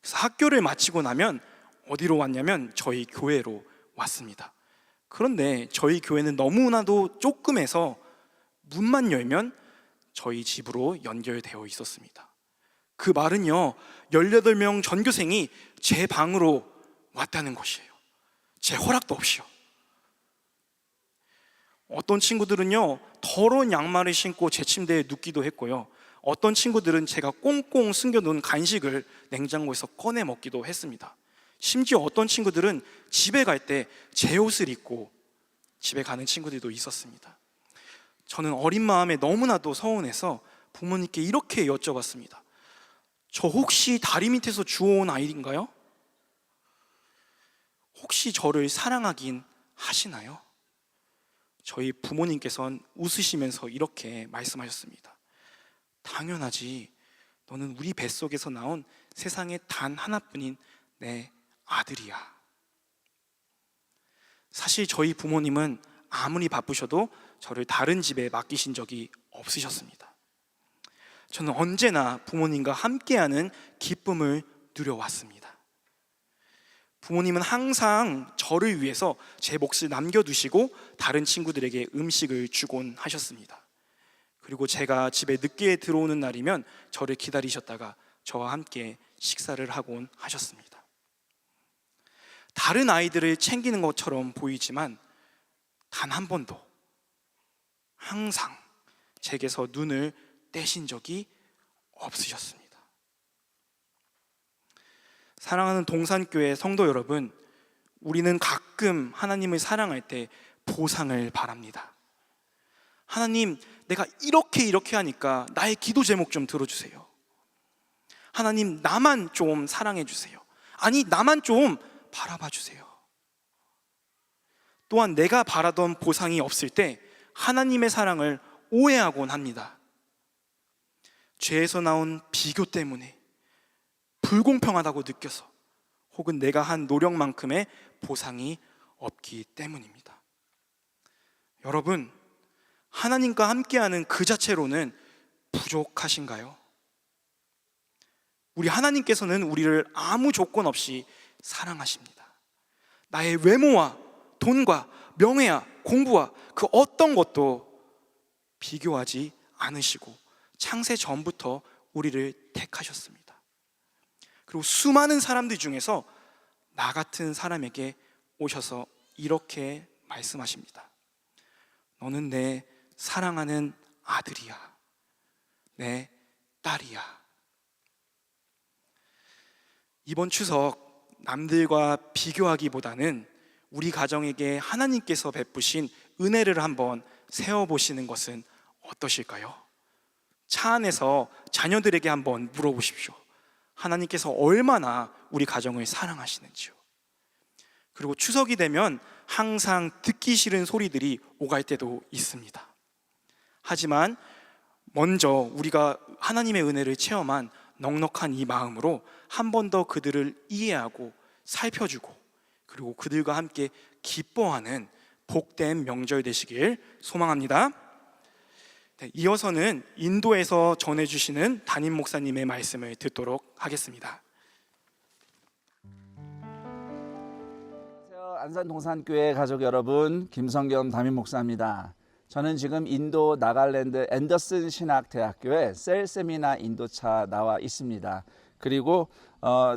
그래서 학교를 마치고 나면 어디로 왔냐면 저희 교회로 왔습니다. 그런데 저희 교회는 너무나도 조그매서 문만 열면 저희 집으로 연결되어 있었습니다. 그 말은요, 18명 전교생이 제 방으로 왔다는 것이에요. 제 허락도 없이요. 어떤 친구들은요, 더러운 양말을 신고 제 침대에 눕기도 했고요. 어떤 친구들은 제가 꽁꽁 숨겨놓은 간식을 냉장고에서 꺼내 먹기도 했습니다. 심지어 어떤 친구들은 집에 갈 때 제 옷을 입고 집에 가는 친구들도 있었습니다. 저는 어린 마음에 너무나도 서운해서 부모님께 이렇게 여쭤봤습니다. 저 혹시 다리 밑에서 주워온 아이인가요? 혹시 저를 사랑하긴 하시나요? 저희 부모님께서는 웃으시면서 이렇게 말씀하셨습니다. 당연하지. 너는 우리 뱃속에서 나온 세상에 단 하나뿐인 내 아들이야. 사실 저희 부모님은 아무리 바쁘셔도 저를 다른 집에 맡기신 적이 없으셨습니다. 저는 언제나 부모님과 함께하는 기쁨을 누려왔습니다. 부모님은 항상 저를 위해서 제 몫을 남겨두시고 다른 친구들에게 음식을 주곤 하셨습니다. 그리고 제가 집에 늦게 들어오는 날이면 저를 기다리셨다가 저와 함께 식사를 하곤 하셨습니다. 다른 아이들을 챙기는 것처럼 보이지만 단 한 번도 항상 제게서 눈을 떼신 적이 없으셨습니다. 사랑하는 동산교회 성도 여러분, 우리는 가끔 하나님을 사랑할 때 보상을 바랍니다. 하나님, 내가 이렇게 하니까 나의 기도 제목 좀 들어주세요. 하나님, 나만 좀 사랑해 주세요. 아니, 나만 좀 바라봐 주세요. 또한 내가 바라던 보상이 없을 때 하나님의 사랑을 오해하곤 합니다. 죄에서 나온 비교 때문에 불공평하다고 느껴서, 혹은 내가 한 노력만큼의 보상이 없기 때문입니다. 여러분, 하나님과 함께하는 그 자체로는 부족하신가요? 우리 하나님께서는 우리를 아무 조건 없이 사랑하십니다. 나의 외모와 돈과 명예와 공부와 그 어떤 것도 비교하지 않으시고 창세 전부터 우리를 택하셨습니다. 그리고 수많은 사람들 중에서 나 같은 사람에게 오셔서 이렇게 말씀하십니다. 너는 내 사랑하는 아들이야, 내 딸이야. 이번 추석 남들과 비교하기보다는 우리 가정에게 하나님께서 베푸신 은혜를 한번 세어보시는 것은 어떠실까요? 차 안에서 자녀들에게 한번 물어보십시오. 하나님께서 얼마나 우리 가정을 사랑하시는지요. 그리고 추석이 되면 항상 듣기 싫은 소리들이 오갈 때도 있습니다. 하지만 먼저 우리가 하나님의 은혜를 체험한 넉넉한 이 마음으로 한 번 더 그들을 이해하고 살펴주고 그리고 그들과 함께 기뻐하는 복된 명절 되시길 소망합니다. 네, 이어서는 인도에서 전해주시는 담임 목사님의 말씀을 듣도록 하겠습니다. 안녕하세요. 안산 동산교회 가족 여러분, 김성겸 담임 목사입니다. 저는 지금 인도 나갈랜드 앤더슨 신학대학교에 셀 세미나 인도차 나와 있습니다. 그리고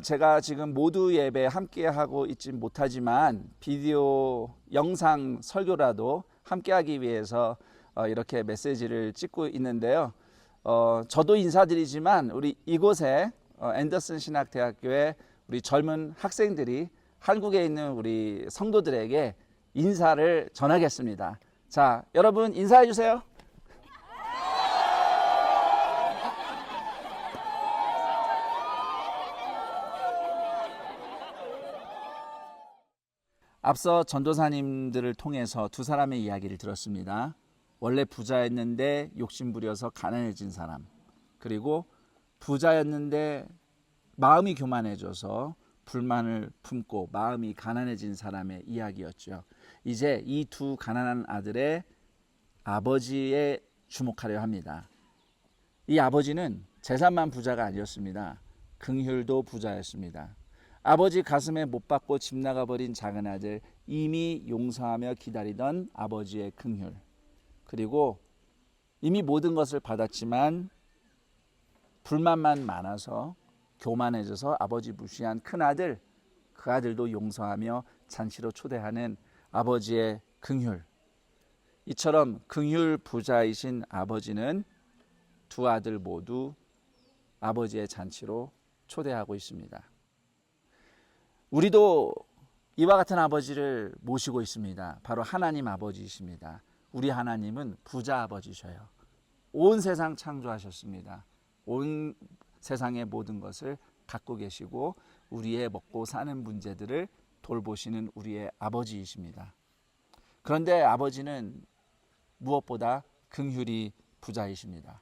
제가 지금 모두 예배 함께 하고 있지 못하지만 비디오 영상 설교라도 함께 하기 위해서 이렇게 메시지를 찍고 있는데요. 저도 인사드리지만 우리 이곳에 앤더슨 신학대학교에 우리 젊은 학생들이 한국에 있는 우리 성도들에게 인사를 전하겠습니다. 자, 여러분 인사해 주세요. 앞서 전도사님들을 통해서 두 사람의 이야기를 들었습니다. 원래 부자였는데 욕심부려서 가난해진 사람, 그리고 부자였는데 마음이 교만해져서 불만을 품고 마음이 가난해진 사람의 이야기였죠. 이제 이 두 가난한 아들의 아버지에 주목하려 합니다. 이 아버지는 재산만 부자가 아니었습니다. 긍휼도 부자였습니다. 아버지 가슴에 못 박고 집 나가버린 작은 아들, 이미 용서하며 기다리던 아버지의 긍휼, 그리고 이미 모든 것을 받았지만 불만만 많아서 교만해져서 아버지 무시한 큰아들, 그 아들도 용서하며 잔치로 초대하는 아버지의 긍휼. 이처럼 긍휼 부자이신 아버지는 두 아들 모두 아버지의 잔치로 초대하고 있습니다. 우리도 이와 같은 아버지를 모시고 있습니다. 바로 하나님 아버지이십니다. 우리 하나님은 부자 아버지셔요. 온 세상 창조하셨습니다. 온 세상의 모든 것을 갖고 계시고 우리의 먹고 사는 문제들을 돌보시는 우리의 아버지이십니다. 그런데 아버지는 무엇보다 긍휼이 부자이십니다.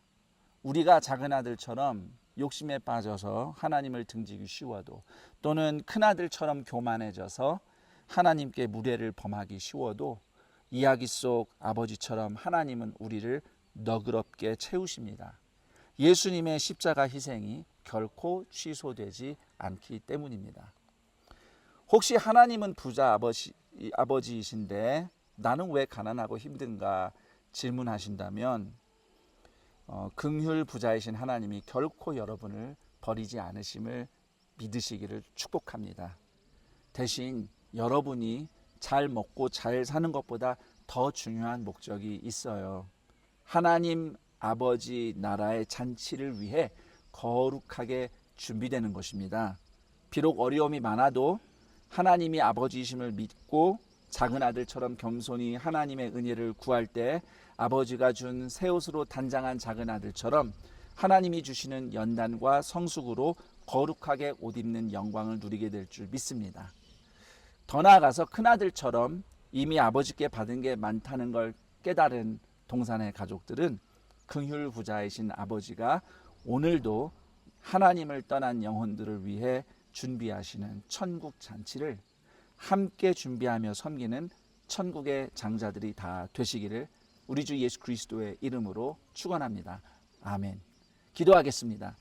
우리가 작은 아들처럼 욕심에 빠져서 하나님을 등지기 쉬워도, 또는 큰아들처럼 교만해져서 하나님께 무례를 범하기 쉬워도, 이야기 속 아버지처럼 하나님은 우리를 너그럽게 채우십니다. 예수님의 십자가 희생이 결코 취소되지 않기 때문입니다. 혹시 하나님은 부자 아버지이신데 나는 왜 가난하고 힘든가 질문하신다면, 긍휼 부자이신 하나님이 결코 여러분을 버리지 않으심을 믿으시기를 축복합니다. 대신 여러분이 잘 먹고 잘 사는 것보다 더 중요한 목적이 있어요. 하나님 아버지 나라의 잔치를 위해 거룩하게 준비되는 것입니다. 비록 어려움이 많아도 하나님이 아버지이심을 믿고 작은 아들처럼 겸손히 하나님의 은혜를 구할 때 아버지가 준 새 옷으로 단장한 작은 아들처럼 하나님이 주시는 연단과 성숙으로 거룩하게 옷 입는 영광을 누리게 될 줄 믿습니다. 더 나아가서 큰아들처럼 이미 아버지께 받은 게 많다는 걸 깨달은 동산의 가족들은 긍휼 부자이신 아버지가 오늘도 하나님을 떠난 영혼들을 위해 준비하시는 천국 잔치를 함께 준비하며 섬기는 천국의 장자들이 다 되시기를 우리 주 예수 그리스도의 이름으로 축원합니다. 아멘. 기도하겠습니다.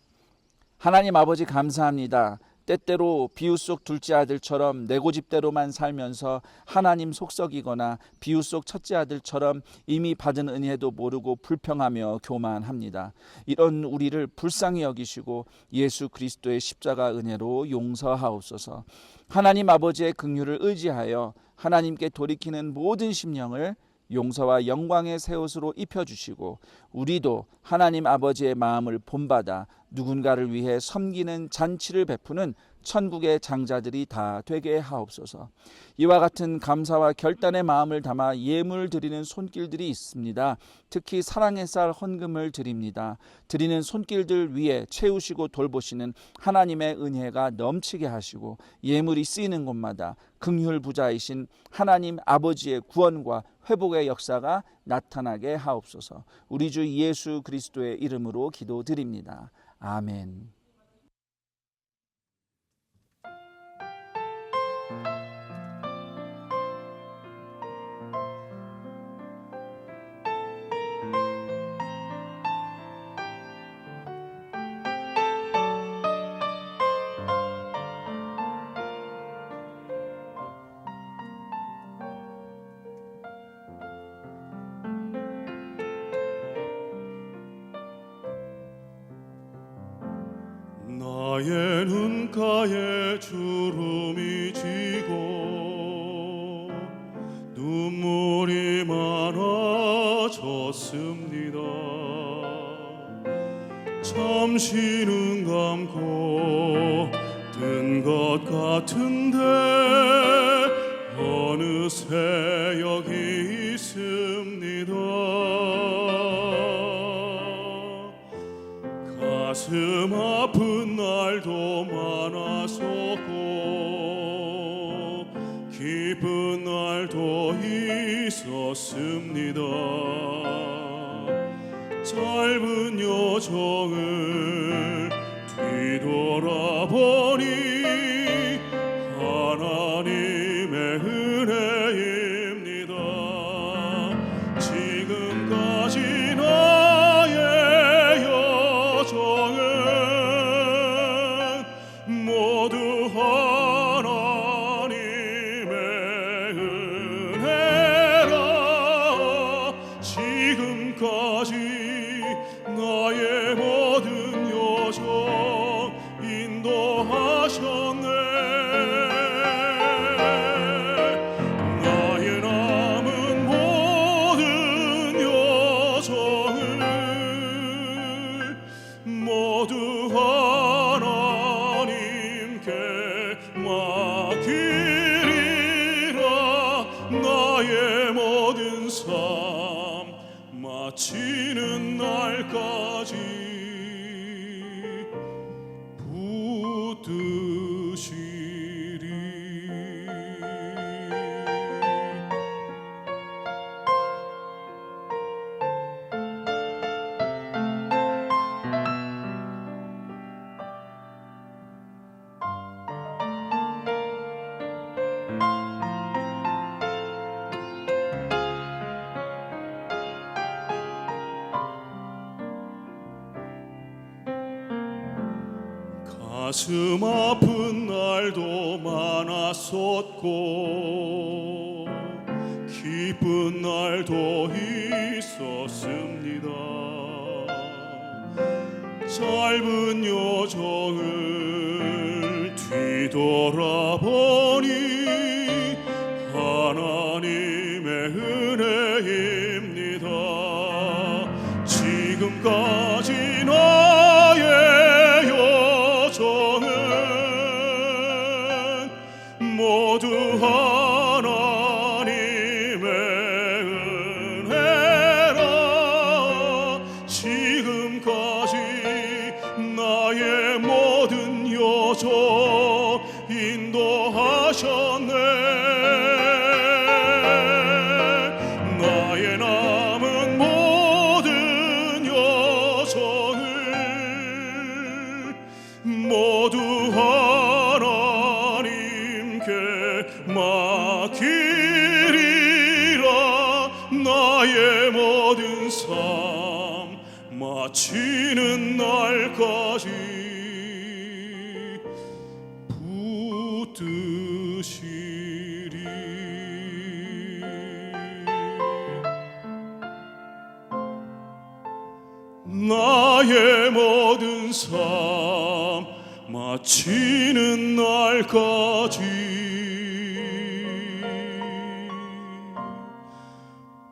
하나님 아버지 감사합니다. 때때로 비유 속 둘째 아들처럼 내 고집대로만 살면서 하나님 속썩이거나 비유 속 첫째 아들처럼 이미 받은 은혜도 모르고 불평하며 교만합니다. 이런 우리를 불쌍히 여기시고 예수 그리스도의 십자가 은혜로 용서하옵소서. 하나님 아버지의 긍휼을 의지하여 하나님께 돌이키는 모든 심령을 용서와 영광의 새 옷으로 입혀주시고 우리도 하나님 아버지의 마음을 본받아 누군가를 위해 섬기는 잔치를 베푸는 천국의 장자들이 다 되게 하옵소서. 이와 같은 감사와 결단의 마음을 담아 예물 드리는 손길들이 있습니다. 특히 사랑의 쌀 헌금을 드립니다. 드리는 손길들 위에 채우시고 돌보시는 하나님의 은혜가 넘치게 하시고 예물이 쓰이는 곳마다 긍휼 부자이신 하나님 아버지의 구원과 회복의 역사가 나타나게 하옵소서. 우리 주 예수 그리스도의 이름으로 기도드립니다. 아멘. 나의 눈가에 주름이 지고 눈물이 많아졌습니다. 잠시 눈 감고 뜬 것 같은데 어느새 여기 있습니다. 가슴 아픈 날도 많았었고 기쁜 날도 있었습니다. 짧은 여정을 뒤돌아보니 하나님의 은혜입니다. 지금까지 나의 여정은 모두 하나님의 은혜라. 지금까지 나의 모든 여정 인도하셨네. 나의 남은 모든 여정을 모두 하나님께 맡기리라. 나의 모든 삶 마치는 날까지 붙드시리. 가슴 아픈 날도 많았었고 기쁜 날도 있었습니다. 짧은 여정을 뒤돌아보니 하나님의 은혜입니다. 지금까지 나의 여정은 모두 하나님의 은혜라. 지금까지 나의 모든 여정 인도하셨네. 나의 남은 모든 여정을 모두 하나님께 맡기리라. 나의 모든 삶 마치는 내리는 날까지 붙드시리. 나의 모든 삶 마치는 날까지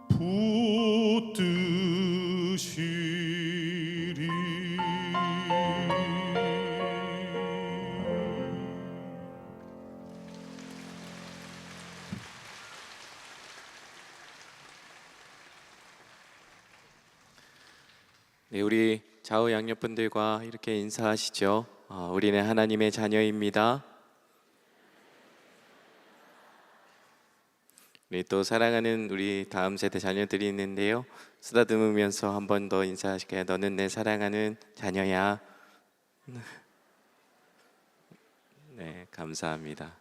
붙드시리. 네, 우리 좌우 양옆분들과 이렇게 인사하시죠. 우리는 하나님의 자녀입니다. 우리 또 사랑하는 우리 다음 세대 자녀들이 있는데요. 쓰다듬으면서 한 번 더 인사하실게요. 너는 내 사랑하는 자녀야. 네, 감사합니다.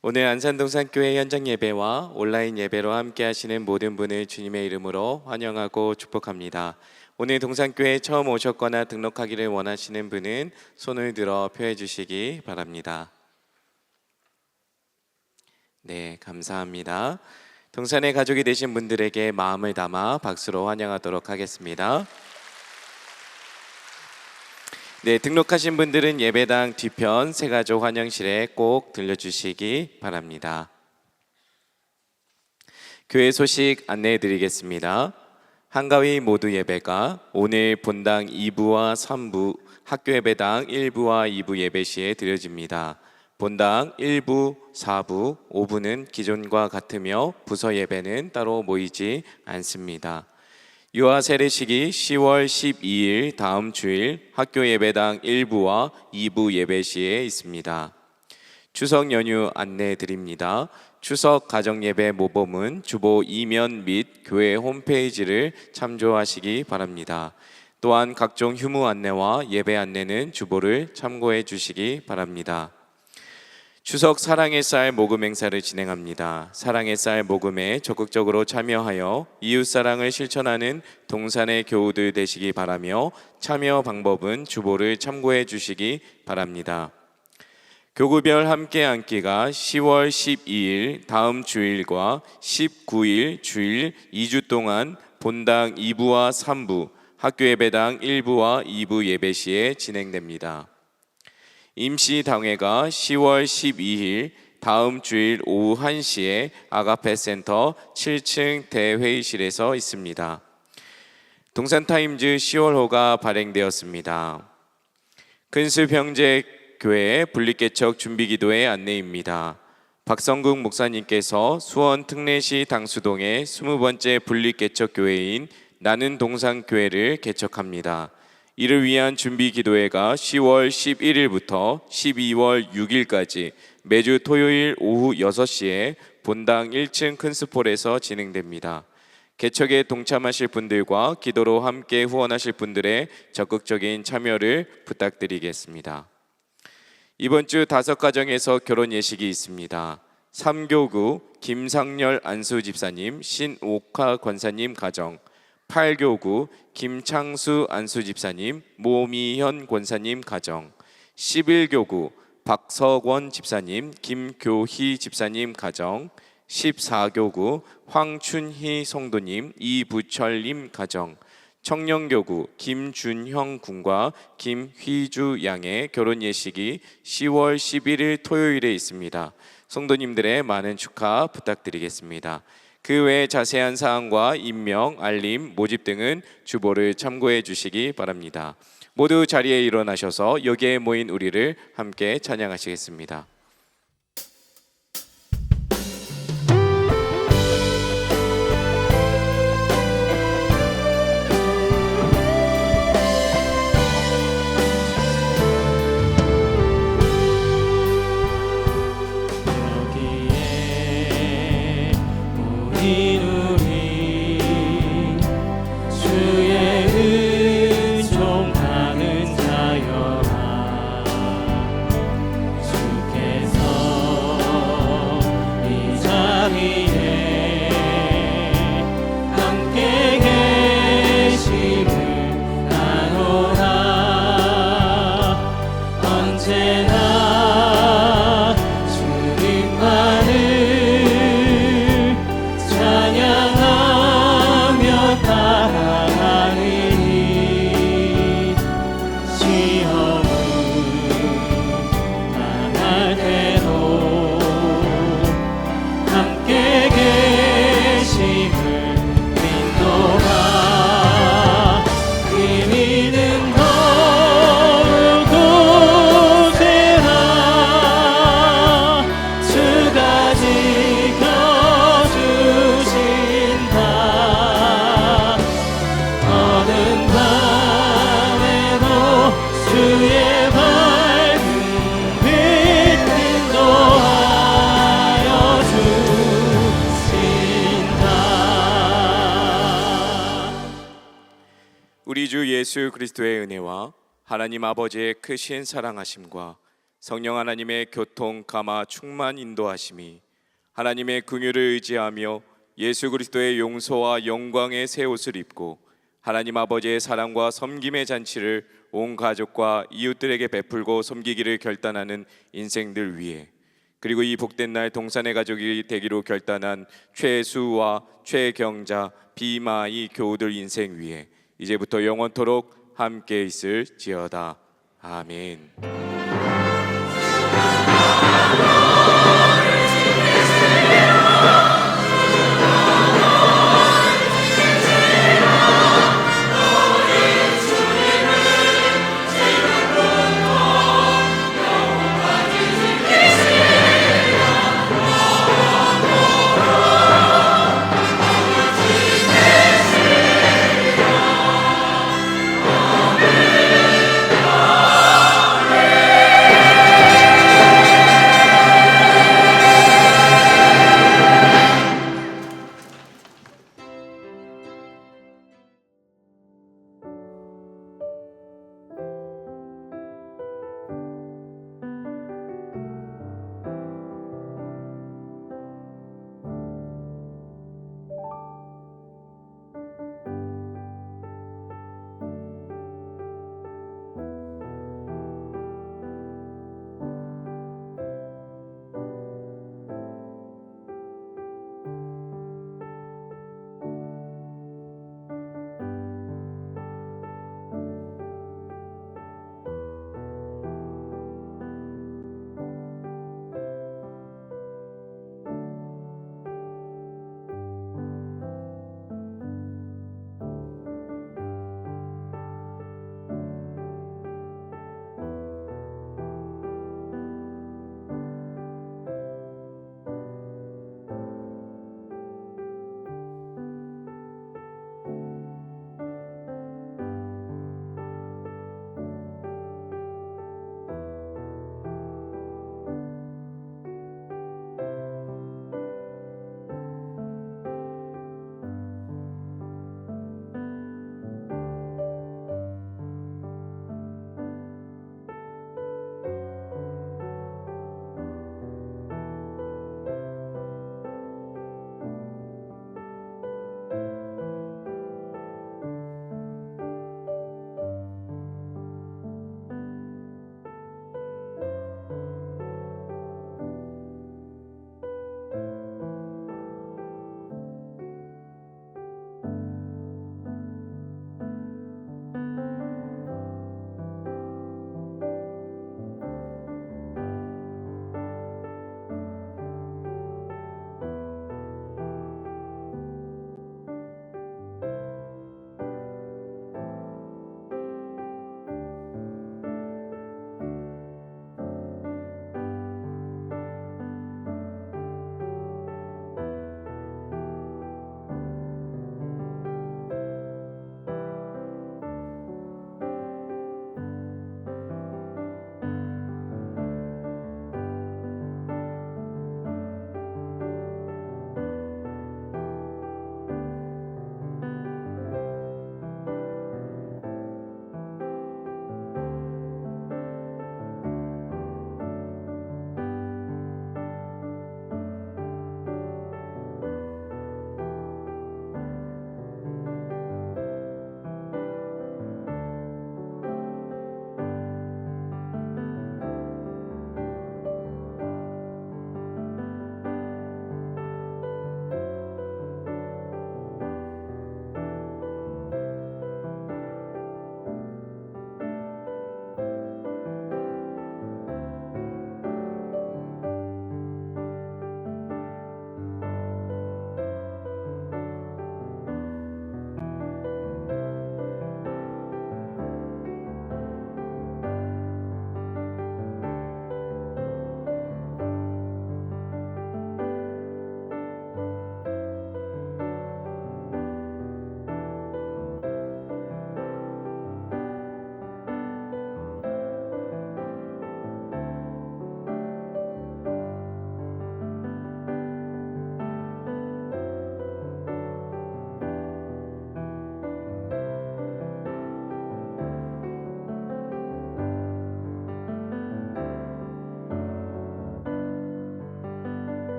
오늘 안산동산교회 현장 예배와 온라인 예배로 함께 하시는 모든 분을 주님의 이름으로 환영하고 축복합니다. 오늘 동산교회에 처음 오셨거나 등록하기를 원하시는 분은 손을 들어 표해 주시기 바랍니다. 네, 감사합니다. 동산의 가족이 되신 분들에게 마음을 담아 박수로 환영하도록 하겠습니다. 네, 등록하신 분들은 예배당 뒤편 새가족 환영실에 꼭 들려주시기 바랍니다. 교회 소식 안내해 드리겠습니다. 한가위 모두 예배가 오늘 본당 2부와 3부, 학교 예배당 1부와 2부 예배 시에 드려집니다. 본당 1부, 4부, 5부는 기존과 같으며 부서 예배는 따로 모이지 않습니다. 유아 세례식이 10월 12일 다음 주일 학교 예배당 1부와 2부 예배 시에 있습니다. 추석 연휴 안내해 드립니다. 추석 가정 예배 모범은 주보 이면 및 교회 홈페이지를 참조하시기 바랍니다. 또한 각종 휴무 안내와 예배 안내는 주보를 참고해 주시기 바랍니다. 추석 사랑의 쌀 모금 행사를 진행합니다. 사랑의 쌀 모금에 적극적으로 참여하여 이웃사랑을 실천하는 동산의 교우들 되시기 바라며 참여 방법은 주보를 참고해 주시기 바랍니다. 교구별 함께 앉기가 10월 12일 다음 주일과 19일 주일 2주 동안 본당 2부와 3부, 학교 예배당 1부와 2부 예배 시에 진행됩니다. 임시당회가 10월 12일 다음 주일 오후 1시에 아가페 센터 7층 대회의실에서 있습니다. 동산타임즈 10월호가 발행되었습니다. 근습형제교회 분립개척 준비기도회 안내입니다. 박성국 목사님께서 수원 특례시 당수동의 20번째 분립개척교회인 나는 동산교회를 개척합니다. 이를 위한 준비기도회가 10월 11일부터 12월 6일까지 매주 토요일 오후 6시에 본당 1층 큰스폴에서 진행됩니다. 개척에 동참하실 분들과 기도로 함께 후원하실 분들의 적극적인 참여를 부탁드리겠습니다. 이번 주 5가정에서 결혼 예식이 있습니다. 3교구 김상열 안수 집사님, 신옥화 권사님 가정, 8교구 김창수 안수 집사님, 모미현 권사님 가정, 11교구 박석원 집사님, 김교희 집사님 가정, 14교구 황춘희 성도님, 이부철님 가정, 청년교구 김준형 군과 김휘주 양의 결혼 예식이 10월 11일 토요일에 있습니다. 성도님들의 많은 축하 부탁드리겠습니다. 그 외 자세한 사항과 임명, 알림, 모집 등은 주보를 참고해 주시기 바랍니다. 모두 자리에 일어나셔서 여기에 모인 우리를 함께 찬양하시겠습니다. 주께 언제나 주님만을 찬양하며 따라가리니 시험은 당할 때도 함께 계심을 믿노라. 이 믿음 더욱 굳세라. 주가 지켜주신다. 어느 밤에도 주의 밝은 빛 인도하여 주신다. 우리 주 예수 그리스도의 은혜와 하나님 아버지의 크신 사랑하심과 성령 하나님의 교통, 감화, 충만 인도하심이 하나님의 긍휼을 의지하며 예수 그리스도의 용서와 영광의 새 옷을 입고 하나님 아버지의 사랑과 섬김의 잔치를 온 가족과 이웃들에게 베풀고 섬기기를 결단하는 인생들 위해, 그리고 이 복된 날 동산의 가족이 되기로 결단한 최수와 최경자, 비마이 교우들 인생 위에 이제부터 영원토록 함께 있을지어다. 아멘.